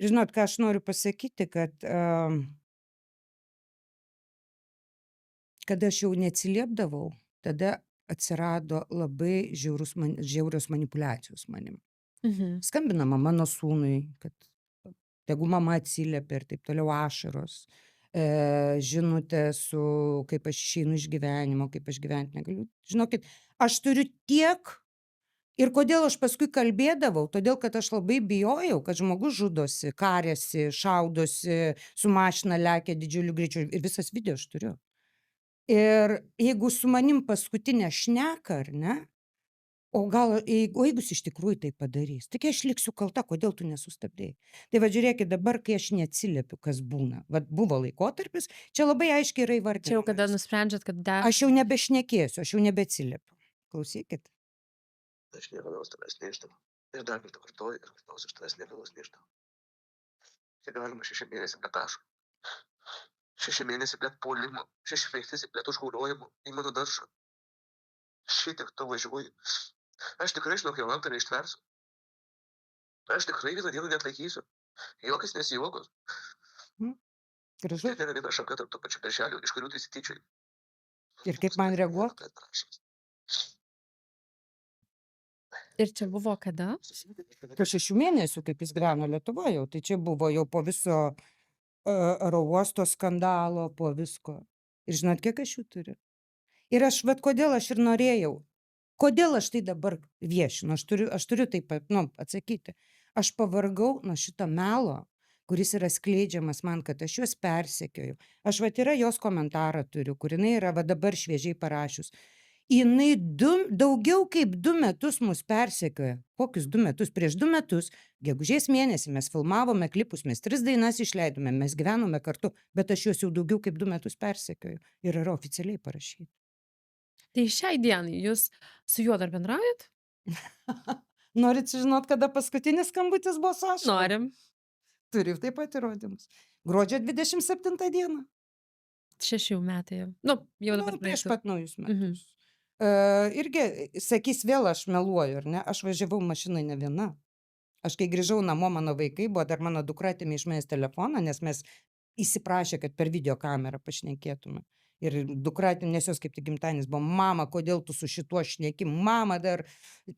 Ir žinot, ką aš noriu pasakyti, kad aš jau neatsiliepdavau, tada atsirado labai žiaurios manipuliacijos manim. Skambinama mano sūnui, kad tegu mama atsiliepia ir taip toliau, ašaros, žinutė su kaip aš išeinu iš gyvenimo, kaip aš gyventi negaliu. Žinokit, aš turiu tiek ir kodėl aš paskui kalbėdavau, todėl kad aš labai bijojau, kad žmogus žudosi, kariasi, šaudosi, su mašina lekia didžiuliu greičiu ir visas video aš turiu. Ir jeigu su manim paskutinę šneka, ar ne, o jeigu jis iš tikrųjų tai padarys, taigi aš liksiu kalta, kodėl tu nesustabdei. Tai va žiūrėkit, dabar, kai aš neatsiliepiu, kas būna, vat buvo laikotarpis, čia labai aiškiai yra Čia jau kada įvardinama. nusprendžiat, kad Aš jau nebešnekėsiu, aš jau nebeatsiliepiu. Klausykit. Aš niekada tavęs neišdaviau. Ir dar kartą kartuoju ir kartuosiu, aš tavęs niekada neišdaviau. Čia galima 6 mėnesiai be taško. 6 mėnesiai be puolimo. 6 mėnesiai be užgaudojimų į mano daržą. Šitiek tu važiuoji. Aš tikrai, žinok, jau antrą neištversiu. Aš tikrai vieną dieną neatlaikysiu. Jokis nesijuokos. Gražu. Tai nėra viena šaka tarp tų pačių peršelių, iš kurių tu įsityčiai. Ir kaip man reaguot? ir čia buvo kada? Po 6 mėnesių, kaip jis gyveno Lietuvoje, jau, tai čia buvo jau po viso oro uosto skandalo, po visko. Ir žinot, kiek aš jų turiu? Ir aš, vat kodėl aš ir norėjau, kodėl aš tai dabar viešinu, aš turiu taip atsakyti. Aš pavargau nuo šito melo, kuris yra skleidžiamas man, kad aš juos persekioju. Aš vat yra jos komentarą turiu, kur jinai yra va dabar šviežiai parašius. Jinai daugiau kaip 2 metus mus persekioja. Kokius 2 metus? Prieš 2 metus, gegužės mėnesį mes filmavome klipus, mes 3 dainas išleidome, mes gyvenome kartu, bet aš juos jau daugiau kaip 2 metus persekioju. Ir yra oficialiai parašyti. Tai šiai dienai jūs su juo dar bendraujat? Norit žinot, kada paskutinis skambutis buvo su ašarom? Norim. Turiu taip pat įrodymus. Gruodžio 27 dieną. 6 metai jau. Nu, jau dabar Prieš praeitų. pat naujus metus. Irgi, sakys, vėl aš meluoju, ar ne? Aš važiavau mašinai ne viena. Aš kai grįžau namo, mano vaikai buvo, dar mano dukra atėmė iš manęs telefoną, nes mes įsiprašė, kad per video kamerą pašnekėtume. Ir dukra, nes jos kaip tik gimtadienis buvo, mama, kodėl tu su šituo šneki, mama dar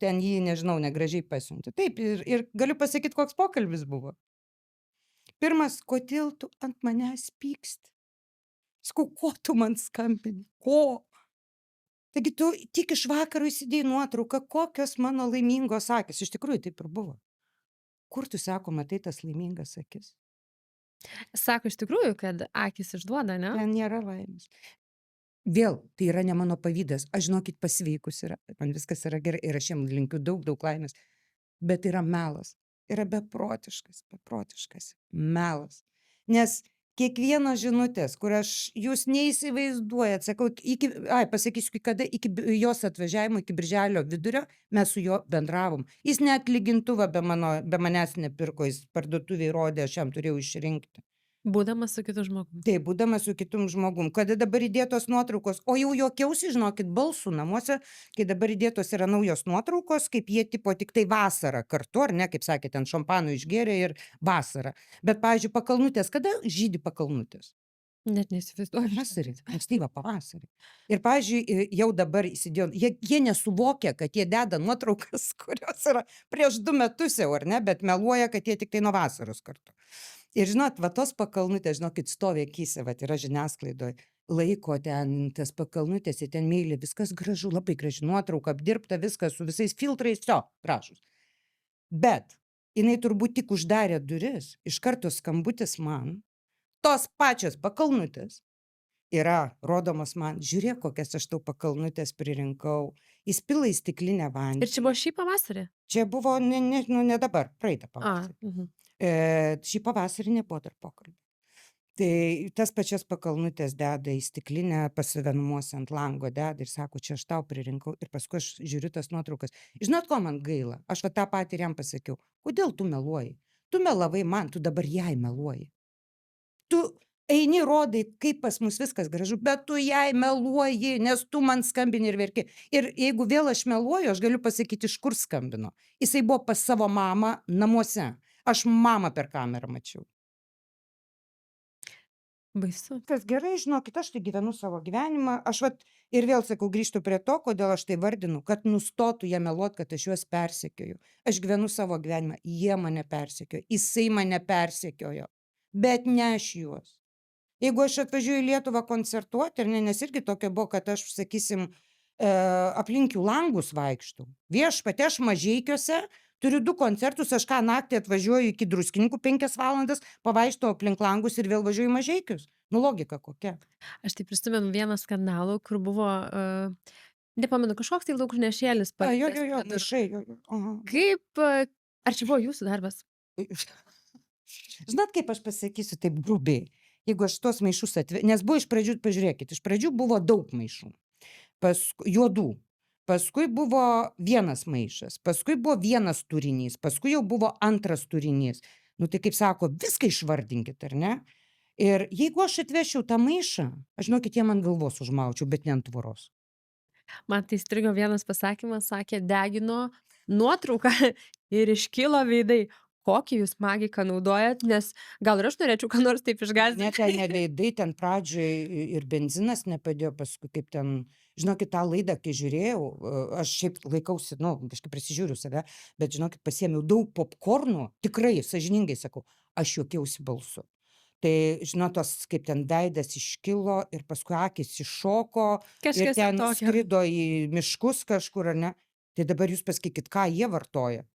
ten jį, nežinau, negražiai pasiuntė. Taip, ir galiu pasakyti, koks pokalbis buvo. Pirmas, kodėl tu ant manęs pyksti? Sakau, ko tu man skambini? Ko? Taigi tu tik iš vakaro įsidėjai nuotrauką, kokios mano laimingos akis. Iš tikrųjų taip ir buvo. Kur tu, sako, matai tas laimingas akis? Sako iš tikrųjų, kad akis išduoda, ne? Ten nėra laimės. Vėl, tai yra ne mano pavydas. Aš, žinokit, pasveikus yra. Man viskas yra gerai ir aš jam linkiu daug laimės. Bet yra melas. Yra beprotiškas melas. Nes kiekvienos žinutės, kur jūs neįsivaizduojat, sakau, pasakysiu, kada iki jos atvažiavimo, iki birželio vidurio, mes su juo bendravom. Jis net lygintuvą be manęs nepirko, jis parduotuvėj rodė, aš jam turėjau išrinkti. Būdamas su kitu žmogum. Taip, būdamas su kitum žmogum. Kada dabar įdėtos nuotraukos, o jau juokiausi, žinokit, balsų namuose, kai dabar įdėtos yra naujos nuotraukos, kaip jie tipo tik tai vasarą kartu, ar ne, kaip sakė, ten šampanų išgėrė ir vasarą. Bet, pavyzdžiui, pakalnutės, kada žydi pakalnutės? Net neįsivaizduoju. Pavasarį, ankstyvą pavasarį. Ir, pavyzdžiui, jau dabar įsidėjo, jie nesuvokia, kad jie deda nuotraukas, kurios yra prieš 2 metus jau, ar ne, bet meluoja, kad jie tik tai nuo vasaros kartu. Ir žinot, va tos pakalnutės, žinokit, stovi akyse, va yra žiniasklaidoje, laiko ten tas pakalnutės, jie ten myli, viskas gražu, labai graži nuotrauka, apdirbta, viskas su visais filtrais, gražus. Bet jinai turbūt tik uždarė duris, iš karto skambutis man, tos pačios pakalnutės yra rodomos man, žiūrėk, kokias aš tau pakalnutės pririnkau, įspila į stiklinę vandenį. Ir čia buvo šį pavasarį? Čia buvo, ne dabar, praeitą pavasarį. Šį pavasarį nebuvo dar pokalbį. Tai tas pačias pakalnutės deda į stiklinę, pas save namuose ant lango deda ir sako, čia aš tau pririnkau. Ir paskui aš žiūriu tas nuotraukas. Žinot, ko man gaila? Aš va tą patį ir jam pasakiau. Kodėl tu meluoji? Tu melavai man, tu dabar jai meluoji. Tu eini, rodai, kaip pas mus viskas gražu, bet tu jai meluoji, nes tu man skambini ir verki. Ir jeigu vėl aš meluoju, aš galiu pasakyti, iš kur skambino. Jisai buvo pas savo mamą namuose. Aš mamą per kamerą mačiau. Baisu. Kas gerai, žinokit, aš tai gyvenu savo gyvenimą. Aš vat ir vėl sakau, grįžtu prie to, kodėl aš tai vardinu, kad nustotų jie meluot, kad aš juos persekioju. Aš gyvenu savo gyvenimą, jie mane persekiojo, jisai mane persekiojo, bet ne aš juos. Jeigu aš atvažiuoju į Lietuvą koncertuoti, ar ne, nes irgi tokia buvo, kad aš, sakysim, aplink jų langus vaikštau. Viešpatie, aš Mažeikiuose turiu 2 koncertus, aš ką naktį atvažiuoju iki Druskininkų 5 valandas, pavaikštau aplink langus ir vėl važiuoju į Mažeikius. Nu, logika kokia. Aš tai prisimenu vieną skandalą, kur buvo, nepamenu, kažkoks tai laukunešėlis Jo, paliktas vienur. maišai, jo. Aha. Kaip, ar čia buvo jūsų darbas? Žinot, kaip aš pasakysiu taip grubiai, jeigu aš tuos maišus nes buvo iš pradžių, pažiūrėkit, iš pradžių buvo daug maišų, juodų, paskui buvo vienas maišas, paskui buvo vienas turinys, paskui jau buvo antras turinys. Nu tai kaip sako, viską išvardinkit, ar ne? Ir jeigu aš atvešiau tą maišą, aš žinokit, jie man galvos užmaučiau, bet ne ant tvoros. Man tai įstrigo vienas pasakymas, sakė, degino nuotrauką ir iškilo veidai. Kokį jūs magiką naudojat, nes gal ir aš norėčiau ką nors taip Ne, išgąsdinti. ten ne veidai, ten pradžioj ir benzinas nepadėjo, paskui kaip ten, žinokit, tą laidą, kai žiūrėjau, aš šiaip laikausi, nu, kažkaip prisižiūriu save, bet žinokit, pasiėmiau daug popkornų, tikrai, sąžiningai sakau, aš juokiausi balsu. Tai, žinot, tos kaip ten veidas iškilo ir paskui akys iššoko ir Kažkas ten tokio. skrido į miškus kažkur, ar ne? Tai dabar jūs pasakykit, ką jie vartoja.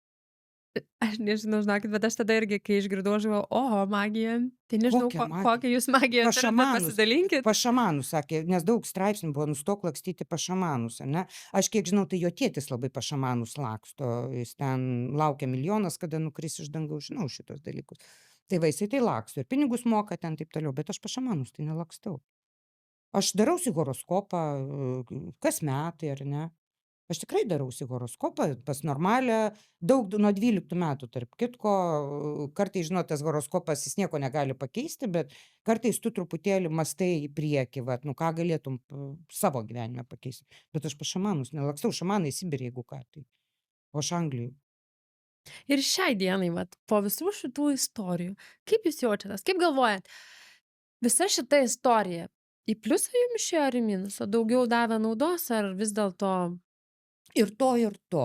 Aš nežinau, žinokit, bet aš tada irgi, kai išgirdau, aš galvojau, oho, magija. Tai nežinau, Kokia magija? kokią jūs magiją Pas turit, bet šamanus. pasidalinkit. Pas šamanus, sakė, nes daug straipsnių buvo, nustok lakstyti pas šamanus, ar ne? Aš kiek žinau, tai jo tėtis labai pas šamanus laksto, jis ten laukia milijonas, kada nukris iš dangaus, žinau šitos dalykus. Tai va, jisai tai laksto ir pinigus moka ten taip toliau, bet aš pas šamanus tai nelakstau. Aš darausi horoskopą kas metai, ar ne? Aš tikrai darausi horoskopą pas normalią, daug nuo 12 metų, tarp kitko, kartais, žinot, tas horoskopas, jis nieko negali pakeisti, bet kartais tu truputėlį mastai į priekį, vat, nu ką galėtum savo gyvenime pakeisti. Bet aš pas šamanus nelakstau, šamanai Sibirė, jeigu ką, tai. O aš Anglijoj. Ir šiai dienai, vat, po visų šitų istorijų, kaip jūs jaučiatės, kaip galvojat, visa šita istorija į pliusą jums išėjo ar į minusą, daugiau davė naudos ar vis dėlto Ir to, ir to.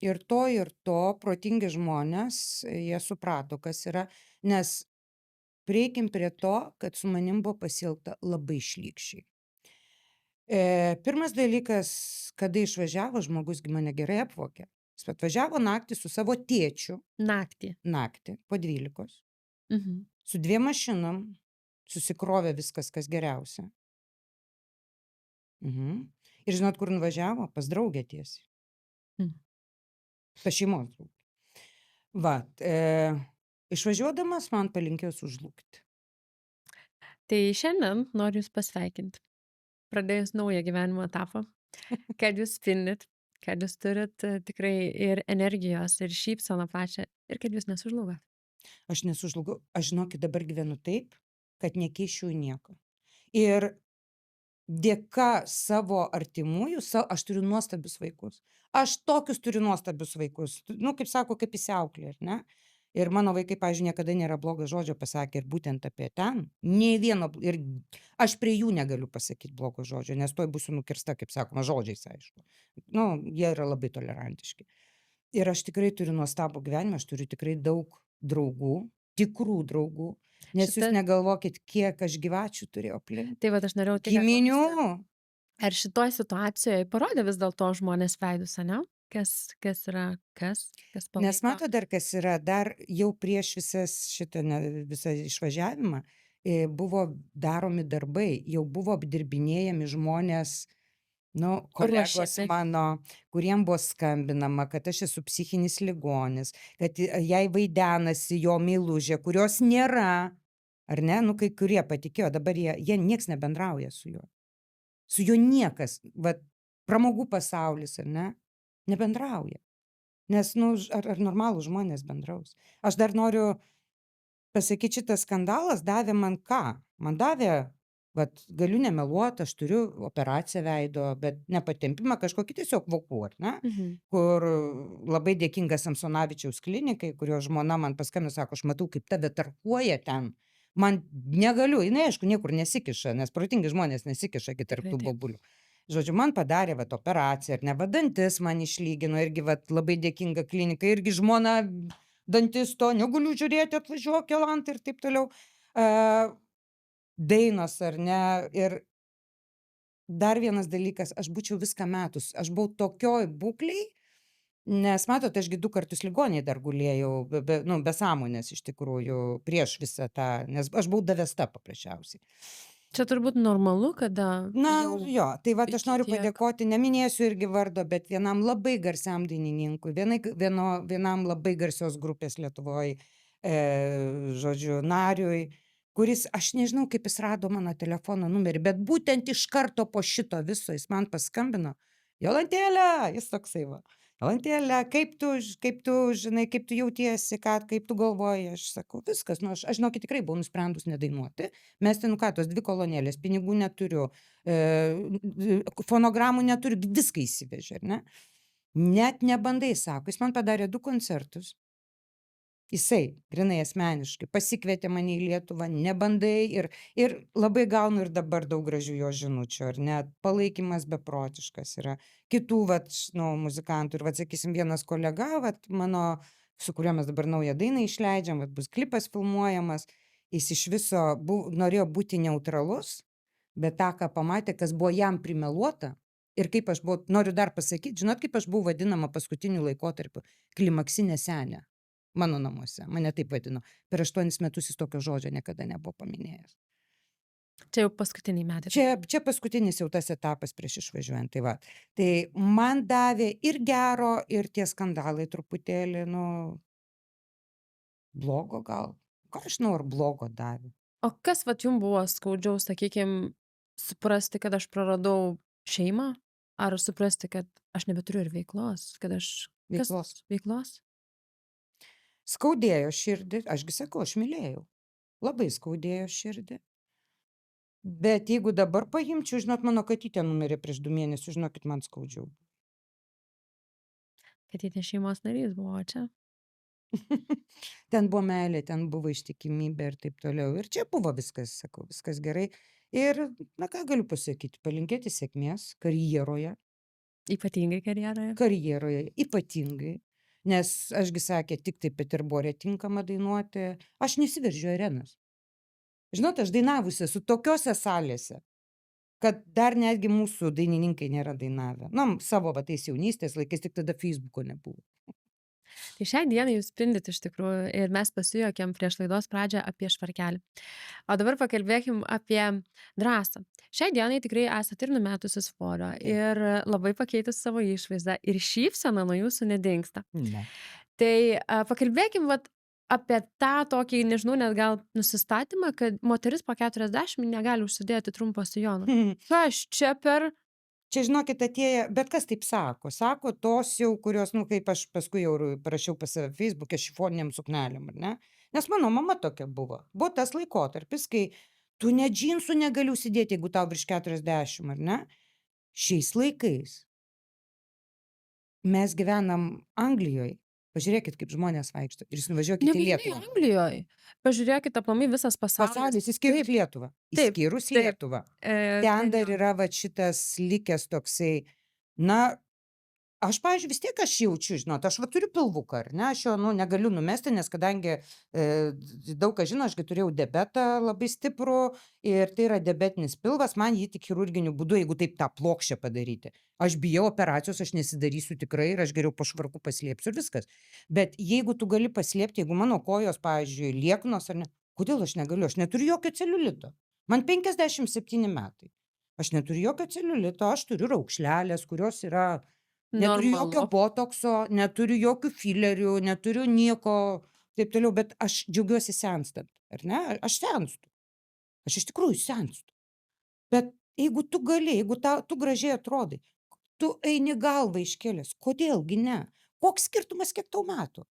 Ir to, ir to, protingi žmonės, jie suprato, kas yra, nes prieikim prie to, kad su manim buvo pasielgta labai šlykščiai. Pirmas dalykas, kada išvažiavo, žmogus gi mane gerai apvokė. Jis atvažiavo naktį su savo tėčiu, naktį? naktį, po 12, Mhm. su 2 mašinam, susikrovė viskas, kas geriausia. Ir žinot, kur nuvažiavo? Pas draugę tiesiai. Mm. Pas šeimos draugę. Va, išvažiuodamas man palinkėjo sužlugti. Tai šiandien noriu jūs pasveikinti, pradėjus naują gyvenimo etapą, kad jūs spindit, kad jūs turit tikrai ir energijos, ir šypseną pačią, ir kad jūs nesužlugot. Aš nesužlugau, aš žinokit dabar gyvenu taip, kad nekeičiu nieko. Ir dėka savo artimųjų, aš turiu nuostabius vaikus. Aš tokius turiu nuostabius vaikus. Nu, kaip sako, kaip įsiauklė, ar ne? Ir mano vaikai, pavyzdžiui, niekada nėra blogo žodžio pasakę ir būtent apie ten. Nei vieno, ir aš prie jų negaliu pasakyti blogo žodžio, nes toj būsiu nukirsta, kaip sakoma, žodžiais, aišku. Nu, jie yra labai tolerantiški. Ir aš tikrai turiu nuostabų gyvenimą, aš turiu tikrai daug draugų, tikrų draugų. Nes jūs negalvokit, kiek aš gyvačių turėjau aplink. Tai va, aš norėjau tik Giminių. Ar šitoj situacijoje parodė vis dėlto žmonės veidus, ne? Kas yra, kas palaiko? Nes mato dar kas yra, dar jau prieš visą išvažiavimą buvo daromi darbai, jau buvo apdirbinėjami žmonės, nu, kolegos mano, kuriem buvo skambinama, kad aš esu psichinis ligonis, kad jai vaidenasi jo meilužė, kurios nėra, ar ne, nu, kai kurie patikėjo, dabar jie nieks nebendrauja su juo. Su juo niekas, va, pramogų pasaulis, ar ne, nebendrauja. Nes, nu, ar normalų žmonės bendraus. Aš dar noriu pasakyti, šitas skandalas davė man ką? Man davė, vat, galiu nemeluoti, aš turiu operaciją veido, bet nepatempimą kažkokį tiesiog vokų, ar ne? Kur labai dėkinga Samsonavičiaus klinikai, kurio žmona man paskambino, sako, aš matau, kaip tave tarkuoja ten. Man negaliu, jinai aišku niekur nesikiša, nes protingi žmonės nesikiša iki tarp Tikrai tų taip. bobulių. Žodžiu, man padarė vat operaciją, ar ne, va dantis man išlygino, irgi vat labai dėkinga klinika, irgi žmona dantisto, negaliu žiūrėti, atvažiuok Jolanta ir taip toliau. Dainos, ar ne, ir dar vienas dalykas, aš būčiau viską metus, aš buvau tokioj būklei, nes matot, aš gi 2 kartus ligoninėj dar gulėjau, be sąmonės iš tikrųjų, prieš visą tą, nes aš buvau davesta paprasčiausiai. Čia turbūt normalu, kada Na, jau jo, tai vat aš iki noriu tiek. padėkoti, neminėsiu irgi vardo, bet vienam labai garsiam dainininkui, vienam labai garsios grupės Lietuvoj, žodžiu, nariui, kuris, aš nežinau, kaip jis rado mano telefono numerį, bet būtent iš karto po šito viso jis man paskambino. Jolantėle, jis toksai va. Jolantėle, kaip tu, žinai, kaip tu jautiesi, kaip tu galvoji, aš sakau, viskas, nu, aš žinokit, tikrai buvau nusprendus nedainuoti. Mes ten, nu ką, tos 2 kolonėlės, pinigų neturiu, fonogramų neturiu, viską įsivežė, ar ne? Net nebandai, sako, jis man padarė 2 koncertus. Jisai, grynai asmeniškai, pasikvietė mane į Lietuvą, nebandai ir labai gaunu ir dabar daug gražių jo žinučių, ar ne, palaikymas beprotiškas yra. Kitų, vat, nu, muzikantų ir, vat, sakysim, vienas kolega, vat, mano, su kuriuo mes dabar naują dainą išleidžiam, vat, bus klipas filmuojamas, jis iš viso norėjo būti neutralus, bet tą, ką pamatė, kas buvo jam primeluota ir kaip aš buvau, noriu dar pasakyti, žinot, kaip aš buvau vadinama paskutiniu laikotarpiu, klimaksinė senė. Mano namuose, mane taip vadino. Per 8 metus jis tokio žodžio niekada nebuvo paminėjęs. Čia jau paskutiniai metai. Čia paskutinis jau tas etapas prieš išvažiuojant. Tai va. Tai man davė ir gero, ir tie skandalai truputėlį, nu, blogo gal. Ką aš žinau, ar blogo davė. O kas vat jums buvo skaudžiau, sakykime, suprasti, kad aš praradau šeimą, ar suprasti, kad aš nebeturiu ir veiklos, kad aš... Veiklos? Skaudėjo širdį, ašgi sakau, aš mylėjau. Labai skaudėjo širdį. Bet jeigu dabar paimčiau, žinot, mano katytė numirė prieš 2 mėnesius, žinokit, man skaudžiau. Katytė šeimos narys buvo čia. Ten buvo meilė, ten buvo ištikimybė ir taip toliau. Ir čia buvo viskas, sakau, viskas gerai. Ir, na ką galiu pasakyti, palinkėti sėkmės karjeroje. Ypatingai karjeroje. Karjeroje, ypatingai. Nes ašgi sakė, tik tai Peterbore tinkama dainuoti. Aš nesiveržiu arenas. Žinot, aš dainavusi su tokiose salėse, kad dar netgi mūsų dainininkai nėra dainavę. Na, savo va tais jaunystės laikais, tik tada Facebooko nebuvo. Tai šią dieną jūs spindit iš tikrųjų ir mes pasijuokėm prieš laidos pradžią apie švarkelį. O dabar pakalbėkim apie drąsą. Šiai dienai tikrai esate ir numetusi svorio ir labai pakeitus savo išvaizdą ir šypsena nuo jūsų nedingsta. Ne. Tai pakalbėkim vat apie tą tokį, nežinau, net gal nusistatymą, kad moteris po 40 negali užsidėti trumpo sijono. Kas čia per... Čia, žinokit, atėję, bet kas taip sako? Sako tos jau, kurios, nu, kaip aš paskui jau parašiau pas save Facebook'e šifoniniam suknelėm, ar ne? Nes mano mama tokia buvo. Buvo tas laikotarpis, kai tu net džinsų negali užsidėti, jeigu tau virš 40, ar ne? Šiais laikais mes gyvenam Anglijoje. Pažiūrėkit, kaip žmonės vaikšto. Ir jūs nuvažiuokite į Lietuvą. Anglijoje. Pažiūrėkit, aplamai visas pasaulis. Pasaulis, įskyrus Lietuvą. Įskyrus Lietuvą. Ten dar yra va šitas likęs toksai, na, aš, pavyzdžiui, vis tiek aš jaučiu, žinot, aš va turiu pilvuką, ar ne, aš jo, nu, negaliu numesti, nes kadangi daug kas žino, ašgi turėjau diabetą labai stiprų ir tai yra diabetinis pilvas, man jį tik chirurginiu būdu, jeigu taip tą plokščią padaryti. Aš bijau operacijos, aš nesidarysiu tikrai ir aš geriau po švarku paslėpsiu ir viskas. Bet jeigu tu gali paslėpti, jeigu mano kojos, pavyzdžiui, lieknos ar ne, kodėl aš negaliu, aš neturiu jokio celiulito. Man 57 metai. Aš neturiu jokio celiulito, aš turiu raukšlelės, kurios yra... Neturiu jokio botokso, neturiu jokių filerių, neturiu nieko, taip toliau, bet aš džiaugiuosi senstant, ar ne? Aš senstu. Aš iš tikrųjų senstu. Bet jeigu tu gali, jeigu tu gražiai atrodai, tu eini galvą iškėlęs, kodėlgi ne? Koks skirtumas, kiek tau metų?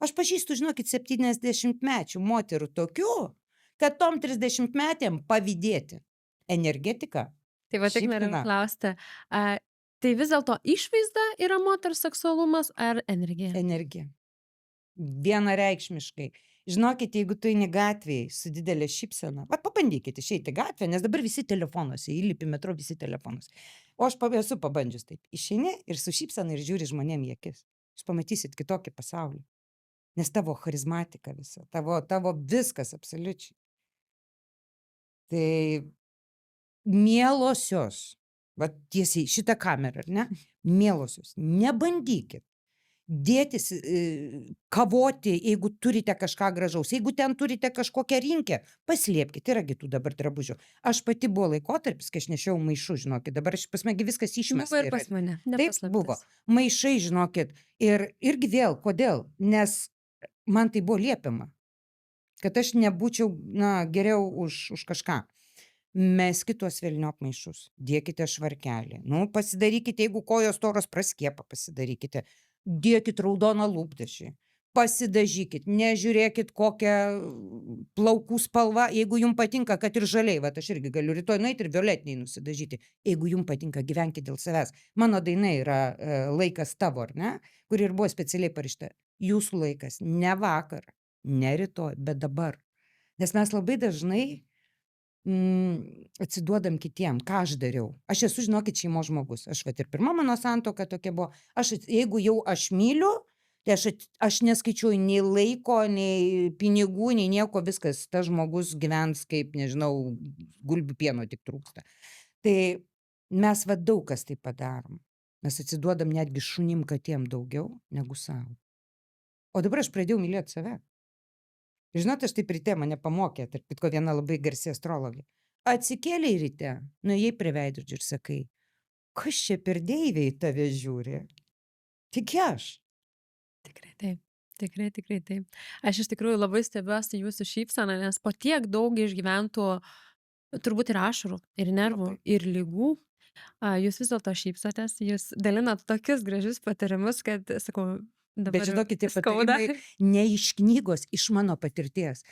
Aš pažįstu, žinokit, 70-mečių moterų tokių, kad tom 30-metėm pavydėti. Energetika. Tai va tik noriu klausti, tai vis dėlto išvaizda yra moters seksualumas ar energija? Energija. Vienareikšmiškai. Žinokit, jeigu tu eini gatvėj su didelė šypsena, vat pabandykit išeiti į gatvę, nes dabar visi telefonuose, įlipi į metro, visi telefonuose. O aš esu pabandžius taip. Išeini ir su šypsena ir žiūri žmonėm į akis. Jūs pamatysit kitokį pasaulį. Nes tavo charizmatika visa, tavo viskas absoliučiai. Tai mielosios, va tiesiai šitą kamerą, ar ne? Mielosios, nebandykit dėtis, kavoti, jeigu turite kažką gražaus. Jeigu ten turite kažkokią rinkę, paslėpkit, yra gi tų dabar drabužių. Aš pati buvo laikotarpis, kai aš nešiau maišų, žinokit, dabar pas mane gi viskas Buvo išmesta ir yra. pas mane, ne Taip paslaptis. buvo. Maišai, žinokit. Ir irgi vėl, kodėl? Nes man tai buvo liepiama, kad aš nebūčiau, geriau už kažką. Meskit tuos velniop maišus, dėkite švarkelį. Pasidarykite, jeigu kojos storos, praskiepą pasidarykite. Dėkit raudoną lūpdažį. Pasidažykit, nežiūrėkit kokią plaukų spalvą, jeigu jums patinka, kad ir žaliai, va aš irgi galiu rytoj nueiti ir violetiniai nusidažyti. Jeigu jums patinka, gyvenkit dėl savęs. Mano daina yra Laikas tavo, ar ne? Kur ir buvo specialiai parašyta. Jūsų laikas, ne vakar, ne rytoj, bet dabar. Nes mes labai dažnai atsiduodam kitiem, ką aš dariau. Aš esu, žinokit, šeimos žmogus. Aš ir pirma mano santuoka tokia buvo. Jeigu jau aš myliu, tai aš neskaičiuoju nei laiko, nei pinigų, nei nieko, viskas. Tas žmogus gyvens kaip, nežinau, gulbių pieno tik trūksta. Tai mes daug kas tai padarom. Mes atsiduodam netgi šunim katėm daugiau negu savo. O dabar aš pradėjau mylėti save. Žinot, aš taip ryte mane pamokė, tarp kitko viena labai garsi astrologė. Atsikėlei ryte, nuėjai prie veidrodžio ir sakai, kas čia per deivė į tave žiūri? Tik aš. Tikrai taip. Tikrai taip. Aš iš tikrųjų labai stebiuosi jūsų šypseną, nes po tiek daug išgyventų turbūt ir ašarų, ir nervų, ir lygų. Jūs vis dėlto šypsotės, jūs dalinat tokius gražius patarimus, kad, sakau, dabar Bet žinokit, tie skauda. patarimai ne iš knygos, iš mano patirties.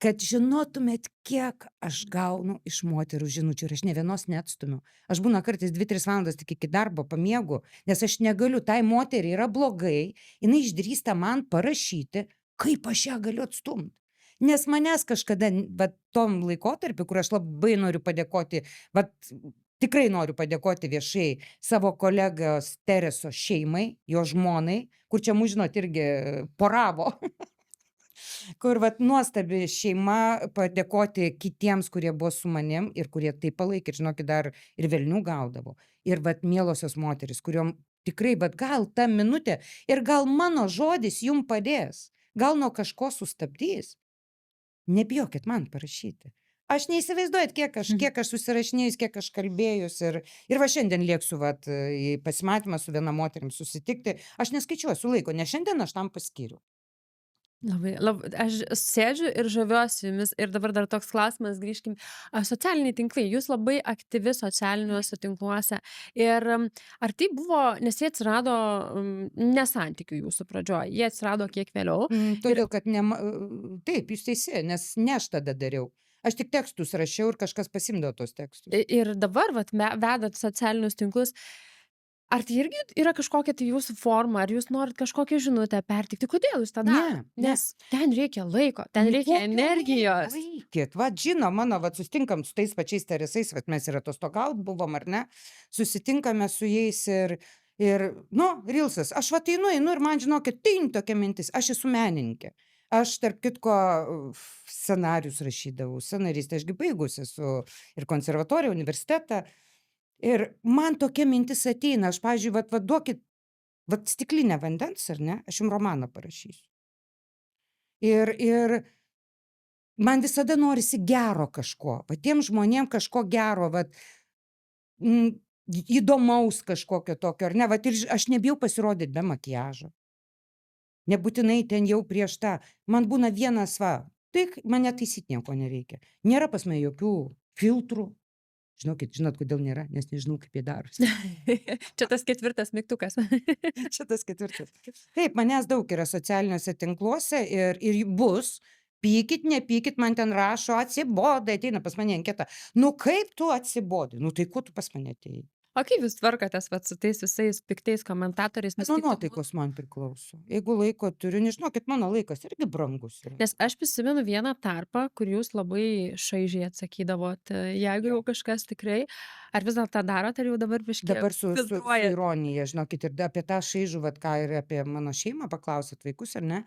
Kad žinotumėt, kiek aš gaunu iš moterų žinučių ir aš ne vienos neatstumiu. Aš būna kartais 2-3 valandas tik iki darbo pamiegu, nes aš negaliu, tai moteriai yra blogai, jinai išdrįsta man parašyti, kaip aš ją galiu atstumti. Nes manęs kažkada, tom laikotarpiu, kur aš labai noriu padėkoti, tikrai noriu padėkoti viešai savo kolegos Tereso šeimai, jo žmonai, kur čia mūsų, žinot, irgi poravo. Kur nuostabi šeima, padėkoti kitiems, kurie buvo su manim ir kurie tai palaikė, žinokit, dar ir velnių gaudavo. Ir mielosios moteris, kuriuom tikrai, gal ta minutė ir gal mano žodis jum padės, gal nuo kažko sustabdys. Nebijokit man parašyti. Aš neįsivaizduojat, kiek aš susirašinėjus, kiek aš kalbėjus ir šiandien lėksiu į pasimatymą su viena moterim susitikti. Aš neskaičiuosiu laiko, nes šiandien aš tam paskiriu. Labai, aš sėdžiu ir žaviuosi jumis ir dabar dar toks klausimas, grįžkim. Socialiniai tinklai, jūs labai aktyvi socialiniuose tinkluose ir ar tai buvo, nes jie atsirado nesantykių jūsų pradžioje, jie atsirado kiek vėliau. Todėl, kad taip, jūs teisi, nes ne aš tada dariau. Aš tik tekstus rašiau ir kažkas pasimdavo tos tekstus. Ir dabar vedat socialinius tinklus. Ar tai irgi yra kažkokia tai jūsų forma, ar jūs norit kažkokią žinutę perteikti? Kodėl jūs tą darot? Ne. Nes ten reikia laiko, ten reikia energijos. Laikit, žino, mano, susitinkam su tais pačiais Teresais, mes ir atostogaut buvom, ar ne? Susitinkame su jais ir Rilsas, aš einu ir man, žinokit, tai tokia mintis, aš esu menininkė. Aš, tarp kitko, scenarius rašydavau, scenaristė, ašgi baigusi su ir konservatoriją, universitetą. Ir man tokia mintis ateina, aš, pavyzdžiui, duokit, stiklinę vandens, ar ne, aš jums romaną parašysiu. Ir man visada norisi gero kažko, tiem žmonėm kažko gero, įdomaus kažkokio tokio, ar ne, ir aš nebijau pasirodyti be makiažo. Nebūtinai ten jau prieš tą, man būna vienas, tai mane taisyti nieko nereikia. Nėra pas mane jokių filtrų. Žinot, kodėl nėra, nes nežinau, kaip jie darosi. Čia tas 4 mygtukas. Čia tas 4. Taip, manęs daug yra socialiniuose tinkluose ir bus. Pykit, nepykit, man ten rašo, atsibodai, ateina pas mane anketa. Kaip tu atsibodai? Tai kuo tu pas mane atėjai? O kaip jūs tvarkotės vat su tais visais piktais komentatoriais? Nes Nuo kaip tik nuotaikos man priklauso. Jeigu laiko turiu, žinokit, mano laikas irgi brangus yra. Nes aš prisimenu vieną tarpą, kur jūs labai šaižiai atsakydavot, jeigu jau kažkas tikrai ar vis dar tą darot, ar jau dabar biškį Dabar su filtruojat? ironija, žinokit, ir apie tą šaižų, vat ką ir apie mano šeimą paklausėt, vaikus, ar ne?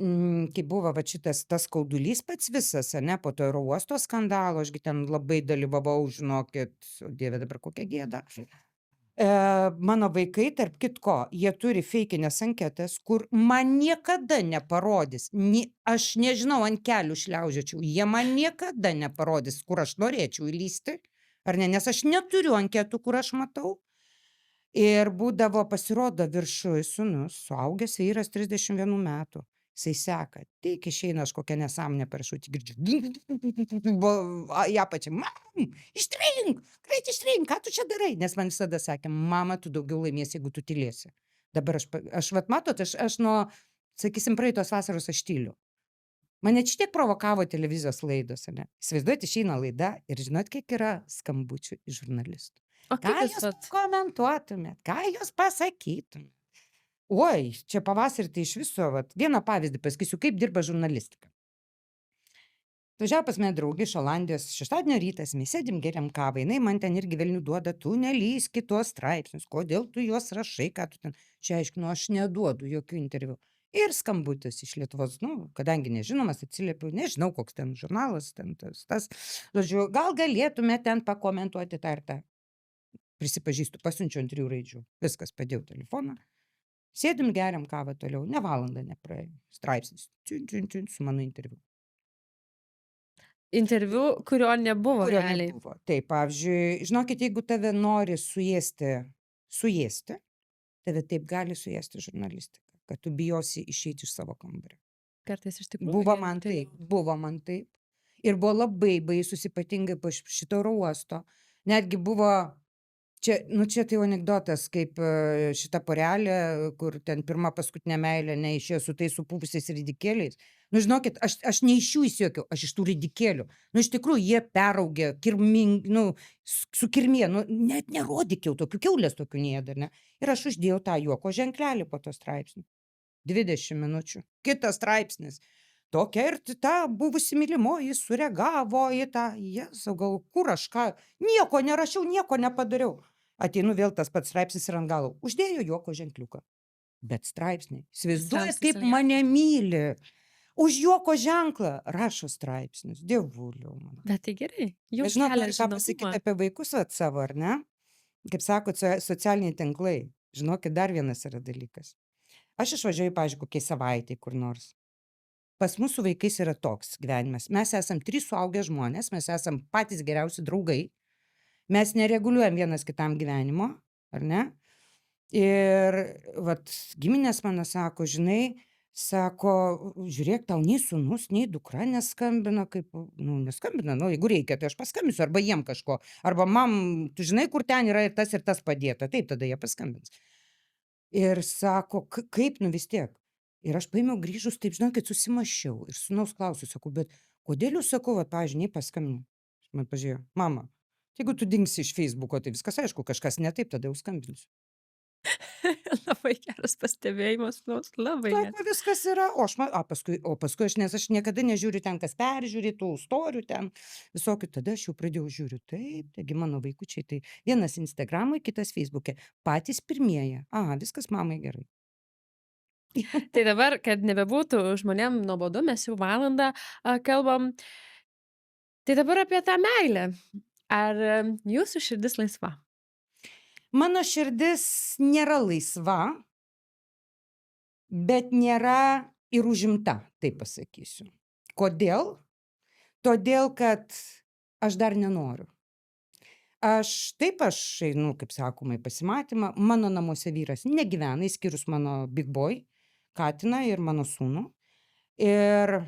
Kai buvo vat šitas tas skaudulys pats visas, ane, po to aerouosto skandalo, ašgi ten labai dalyvavau, žinokit, o Dieve, dabar kokia gėda. Mano vaikai, tarp kitko, jie turi feikines anketas, kur man niekada neparodys, aš nežinau, ant kelių šliaužėčiau, jie man niekada neparodys, kur aš norėčiau įlysti, ar ne, nes aš neturiu anketų, kur aš matau. Ir būdavo pasirodo viršuj sūnus, suaugęs vyras 31 metų. Jisai seka, tik išeina aš kokią nesąmonę parašau, tik girdžiu. Į apačią, mam, ištrink, greit ištrink, ką tu čia darai? Nes man visada sakė, mama, tu daugiau laimėsi, jeigu tu tylėsi. Dabar aš vat matot, aš nuo, sakysim, praeitos vasaros aš tyliu. Mane čia tiek provokavo televizijos laidos, ne? Įsivaizduojat, išeina laida ir žinot, kiek yra skambučių iš žurnalistų. O Ką kaip jūs jūs vat komentuotumėt, ką jūs pasakytumėt? Oi, čia pavasarį tai iš viso, vat, vieną pavyzdį pasakysiu, kaip dirba žurnalistika. Važiavo pas mane draugė iš Olandijos, šeštadienio rytas, mes sėdim, geriam kavą, jinai man ten irgi velnių duoda, tu nelįsk į tuos straipsnius, kodėl tu juos rašai, ką tu ten, čia aiškinu, aš neduodu jokių interviu. Ir skambutis iš Lietuvos, kadangi nežinomas, atsiliepiau, nežinau, koks ten žurnalas, ten tas, žodžiu, gal galėtume ten pakomentuoti tą ir tą. Prisipažįstu, pasiunčiu ant 3 raidžių, viskas, padėjau telefoną. Sėdim, geriam kavą toliau, ne valandą nepraėjo, straipsnis, su mano interviu. interviu, kurio nebuvo Kurio realiai? nebuvo. Taip, pavyzdžiui, žinokit, jeigu tave nori suėsti, tave taip gali suėsti žurnalistika, kad tu bijosi išeiti iš savo kambario. Kartais iš tikrųjų Buvo jie man tai taip, buvo man taip. Ir buvo labai baisus, ypatingai po šito oro uosto. Netgi buvo, čia tai jau anekdotas, kaip šita porelė, kur ten pirma paskutinė meilė neišėjo su tais supuvusiais ridikėliais. Žinokit, aš ne iš jų įsijuokiau, aš iš tų ridikėlių. Iš tikrųjų, jie peraugė, su kirmė, net nerodyk jau tokių, kiaulės tokių neėda, ne? Ir aš uždėjau tą juoko ženklelį po to straipsnį. 20 minučių. Kitas straipsnis. Tokia ir ta buvusi mylimoji sureagavo į tą, Jėzau, gal kur aš ką, nieko nerašiau, nieko nepadariau. Ateinu vėl tas pats straipsnis ir ant galo. Uždėjo juoko ženkliuką. Bet straipsniai. Įsivaizduojat, Straipsnis kaip yra mane myli. Už juoko ženklą rašo straipsnius. Dievuliau mano. Bet tai gerai, jau Aš žinau, kelia noriu ką pasakyti žinomumą. apie vaikus savo, ar ne? Kaip sakot, socialiniai tinklai. Žinokit, dar vienas yra dalykas. Aš išvažiuoju, pavyzdžiui, kokiai savaitei kur nors. Pas mūsų vaikais yra toks gyvenimas. Mes esam 3 suaugę žmonės, mes esam patys geriausi draugai. Mes nereguliuojam vienas kitam gyvenimo, ar ne? Ir vat giminės mano sako, žinai, sako, žiūrėk, tau nei sūnus, nei dukra neskambina, neskambina, jeigu reikia, tai aš paskambinsiu, arba jiem kažko, arba mam, tu žinai, kur ten yra ir tas padėta, taip, tada jie paskambins. Ir sako, kaip, vis tiek. Ir aš paėmiau grįžus, taip, žinokit, susimašiau ir sūnaus klausiu, sakau, bet kodėl jūs, sakau, pavyzdžiui, nei paskambinu. Man pažiūrėjo, mama, jeigu tu dingsi iš Facebooko, tai viskas aišku, kažkas ne taip, tada jau skambinsiu. Labai geras pastebėjimas, labai geras. Sako, viskas yra, o paskui nes aš niekada nežiūriu ten, kas peržiūri, tų storių ten, visokių, tada aš jau pradėjau žiūriu, taip, taigi mano vaikučiai, tai vienas Instagramui, kitas Facebook'e, patys pirmieji, viskas mamai gerai. Tai dabar, kad nebebūtų žmonėm nuobodu, mes jau valandą kalbam. Tai dabar apie tą meilę. Ar jūsų širdis laisva? Mano širdis nėra laisva, bet nėra ir užimta, taip pasakysiu. Kodėl? Todėl, kad aš dar nenoriu. Aš einu, kaip sakoma, į pasimatymą, mano namuose vyras negyvena, išskyrus mano big boy, katiną ir mano sūnų. Ir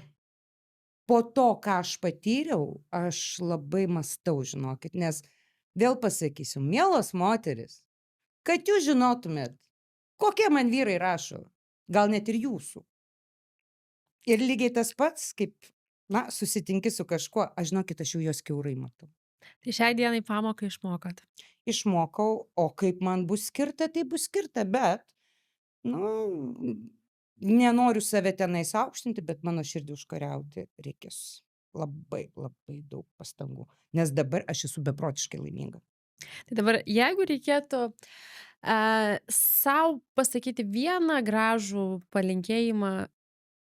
po to, ką aš patyriau, aš labai mąstau, žinokit, nes vėl pasakysiu, mielos moteris, kad jūs žinotumėt, kokie man vyrai rašo, gal net ir jūsų. Ir lygiai tas pats, kaip, susitinki su kažkuo, aš žinokit, aš jau jos kiaurai matau. Tai šiai dienai pamoką išmokot. Išmokau, o kaip man bus skirta, tai bus skirta, bet, nu, nenoriu save tenais aukštinti, bet mano širdį užkariauti reikės labai, labai daug pastangų, nes dabar aš esu beprotiškai laiminga. Tai dabar, jeigu reikėtų sau pasakyti vieną gražų palinkėjimą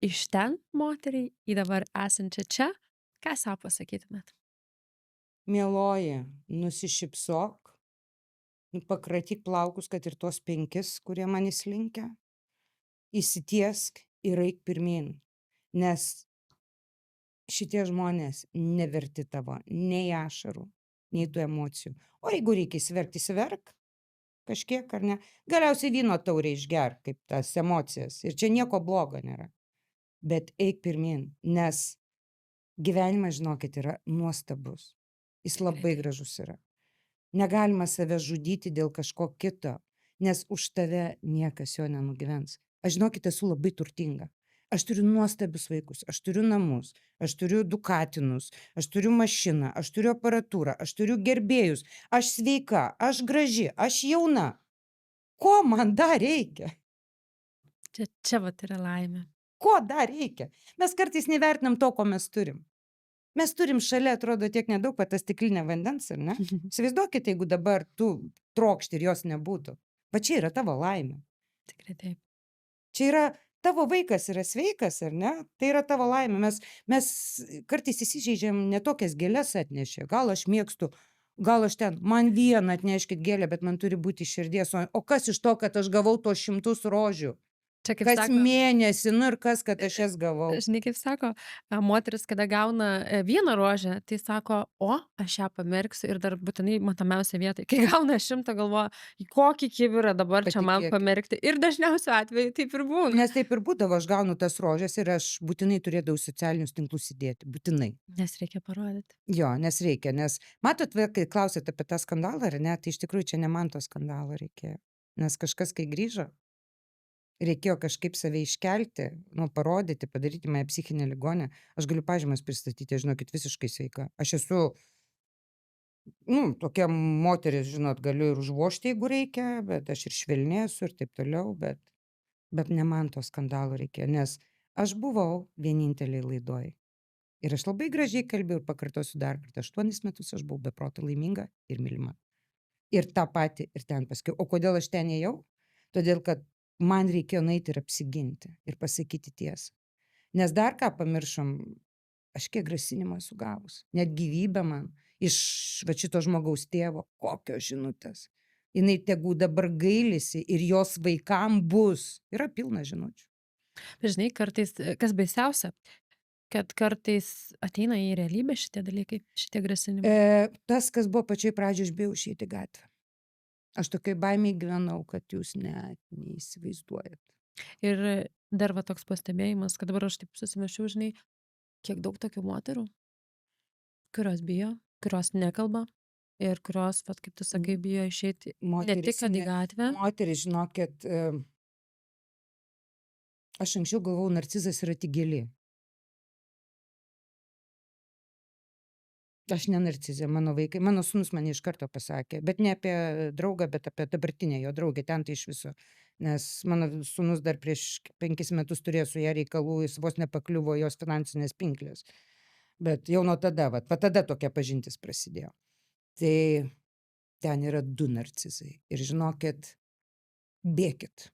iš ten moteriai į dabar esančią čia, ką sau pasakytumėt? Mieloji, nusišypsok, pakratyk plaukus, kad ir tuos 5, kurie man įslinkę, įsitiesk ir eik pirmyn, nes šitie žmonės neverti tavo nei ašarų, nei tų emocijų. O jeigu reikia įsiverkt, įsiverk kažkiek, ar ne? Galiausiai vyno taurę išgerk, kaip tas emocijas. Ir čia nieko blogo nėra. Bet eik pirmyn, nes gyvenimas, žinokit, yra nuostabus. Jis labai gražus yra. Negalima save žudyti dėl kažko kito, nes už tave niekas jo nenugyvens. Aš, žinokit, esu labai turtinga. Aš turiu nuostabius vaikus, aš turiu namus, aš turiu 2 katinus, aš turiu mašiną, aš turiu aparatūrą, aš turiu gerbėjus, aš sveika, aš graži, aš jauna. Ko man dar reikia? Čia vat yra laimė. Ko dar reikia? Mes kartais nevertinam to, ko mes turim. Mes turim šalia, atrodo, tiek nedaug, va ta stiklinė vandens, ar ne? Įsivaizduokit, jeigu dabar tu trokšti ir jos nebūtų. Va čia yra tavo laimė. Tikrai taip. Čia yra tavo vaikas yra sveikas, ar ne? Tai yra tavo laimė. Mes kartais įsižeidžiam, ne tokias gėles atnešė. Gal aš mėgstu, gal aš ten, man vieną atneškit gėlę, bet man turi būti iš širdies. O kas iš to, kad aš gavau tos 100 rožių? Čia kaip Kas sako, mėnesį, nu ir kas, kad aš jas gavau? žinai, kaip sako, moteris, kada gauna vieną rožę, tai sako, o, aš ją pamerksiu ir dar būtinai matomiausia vietoj. Kai gauna 100, galvoja, į kokį kibirą dabar čia man Patikėkit. pamerkti. Ir dažniausiu atveju taip ir būna. Nes taip ir būdavo, aš gaunu tas rožes ir aš būtinai turėdavau socialinius tinklus įdėti. Būtinai. Nes reikia parodyti. Jo, nes reikia, nes matot, kai klausėt apie tą skandalą, ar ne, tai iš tikrųjų čia ne man to skandalo reikėjo. Nes kažkas, kai grįžo, reikėjo kažkaip save iškelti, nu, parodyti, padaryti mane psichinę ligonę. Aš galiu pažymas pristatyti, žinokit, visiškai sveika. Aš esu, nu, tokia moteris, žinot, galiu ir užvožti, jeigu reikia, bet aš ir švelnėsiu ir taip toliau, bet ne man to skandalo reikėjo, nes aš buvau vieninteliai laidoj. Ir aš labai gražiai kalbėjau ir pakartosiu dar kartą. 8 metus aš buvau beproto laiminga ir mylima. Ir tą patį ir ten pasakiau. O kodėl aš ten ėjau? Todėl, kad man reikėjo nueiti ir apsiginti ir pasakyti tiesą. Nes dar ką pamiršom, aš kiek grasinimą esu gavus. Net gyvybę man iš va šito žmogaus tėvo. Kokios žinutės. Jinai tegu dabar gailisi ir jos vaikam bus. Yra pilna žinučių. Bet žinai, kartais, kas baisiausia, kad kartais ateina į realybę šitie dalykai, šitie grasinimai. Tas, kas buvo pačioj pradžioj, aš bijau išeiti į gatvę. Aš tokiai baimiai gyvenau, kad jūs net neįsivaizduojat. Ir dar va toks pastebėjimas, kad dabar aš taip susimašiau, žinai, kiek daug tokių moterų, kurios bijo, kurios nekalba ir kurios, va, kaip tu sakai, bijo išeiti ne tik kad į gatvę. Moteris, žinokit, aš anksčiau galvau, narcizas yra tik gėlė. Aš ne narcizė, mano vaikai, mano sūnus man iš karto pasakė, bet ne apie draugą, bet apie dabartinę jo draugę, ten tai iš viso. Nes mano sūnus dar prieš 5 metus turėjo su ją reikalų, jis vos nepakliuvo jos finansinės pinklės. Bet jau nuo tada, va tada tokia pažintis prasidėjo. Tai ten yra 2 narcizai. Ir žinokit, bėkit.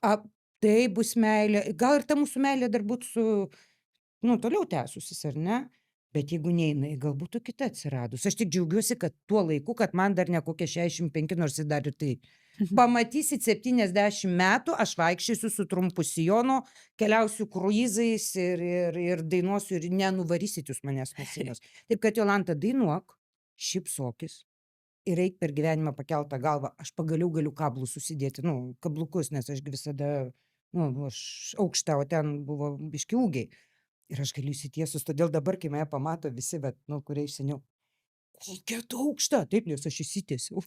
Tai bus meilė, gal ir ta mūsų meilė dar būtų su, nu, toliau tęsusis, ar ne? Bet jeigu neina, gal būtų kita atsiradus. Aš tik džiaugiuosi, kad tuo laiku, kad man dar ne kokie 65, nors ir dar ir tai. Pamatysit 70 metų, aš vaikščiosiu su trumpu sijonu, keliausiu kruizais ir dainuosiu ir nenuvarysit jūs manęs nusinės. Taip kad, Jolanta, dainuok, šypsokis ir eik per gyvenimą pakeltą galvą. Aš pagaliau galiu kablus susidėti, nu, kablukus, nes aš visada, nu, aš aukšta, o ten buvo biški ūgiai. Ir aš galiu įsitiesus, todėl dabar, kai mane pamato visi, bet, nu, kurie iš seniau, kokia tu aukšta, taip, nes aš įsitiesiu.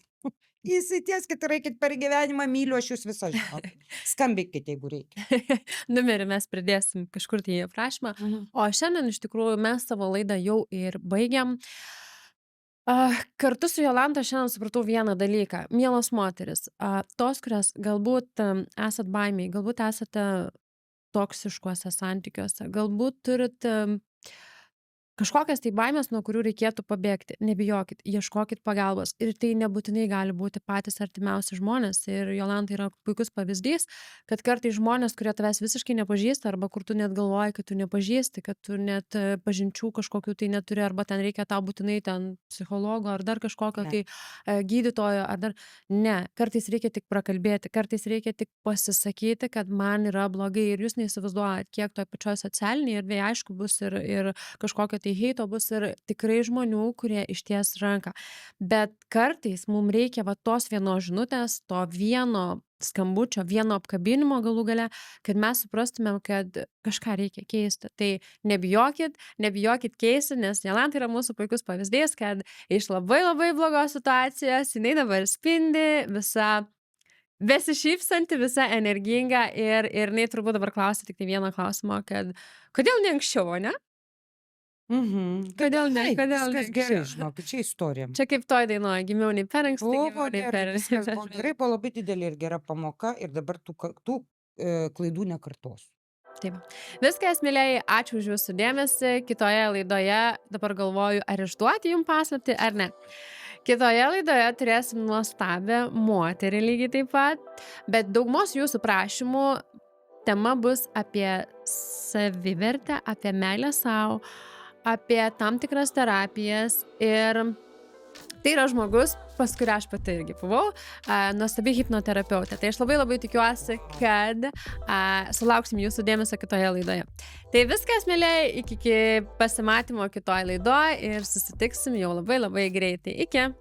Įsitieskit ir eikit per gyvenimą, myliu aš jūs visą, žinau. Skambinkit, jeigu reikia. Numerį mes pridėsim kažkur tai į aprašymą. O šiandien iš tikrųjų mes savo laidą jau ir baigiam. Kartu su Jolanta šiandien supratau vieną dalyką. Mielos moterys, tos, kurios galbūt esat baimiai, galbūt esate toksiškuose santykiuose, galbūt turit kažkokias tai baimes, nuo kurių reikėtų pabėgti. Nebijokit, ieškokit pagalbos. Ir tai nebūtinai gali būti patys artimiausi žmonės. Ir Jolanta yra puikus pavyzdys, kad kartais žmonės, kurie tavęs visiškai nepažįsta, arba kur tu net galvoji, kad tu nepažįsti, kad tu net pažinčių kažkokių tai neturi, arba ten reikia tau būtinai ten psichologo, ar dar kažkokio Ne. tai gydytojo, ar dar. Ne, kartais reikia tik prakalbėti, kartais reikia tik pasisakyti, kad man yra blogai ir jūs neįsivaizduojat, kiek toj pačioj socialinėje erdvėje, aišku, bus ir kažkokio tai heito, bus ir tikrai žmonių, kurie išties ranką. Bet kartais mums reikia va tos vienos žinutės, to vieno skambučio, vieno apkabinimo galų gale, kad mes suprastumėm, kad kažką reikia keisti. Tai nebijokit keisti, nes Jolanta yra mūsų puikus pavyzdys, kad iš labai labai blogos situacijos jinai dabar spindi visa besišypsanti, visa energinga ir jinai turbūt dabar klausia tik tai vieno klausimo, kad kodėl ne anksčiau, ne? Kodėl ne? Taip, Kodėl ne viskas gerai, anksčiau? žinokit, čia istorija. Čia kaip toj dainoj, gimiau nei per anksti, Buvo gimiau nei gerai, per viskas buvo gerai, buvo labai didelė ir gera pamoka ir dabar tų klaidų nekartosiu. Taip. Viskas, mėlyjeji, ačiū už jūsų dėmesį. Kitoje laidoje dabar galvoju, ar išduoti jums paslaptį, ar ne. Kitoje laidoje turėsim nuostabią moterį lygiai taip pat, bet daugumos jūsų prašymų tema bus apie savivertę, apie meilę savo, apie tam tikras terapijas ir tai yra žmogus, pas kurią aš pati irgi buvau, nuostabi hipnoterapeutė. Tai aš labai labai tikiuosi, kad sulauksim jūsų dėmesio kitoje laidoje. Tai viskas, mėlyjeji, iki pasimatymo kitoje laidoje ir susitiksim jau labai labai greitai. Iki!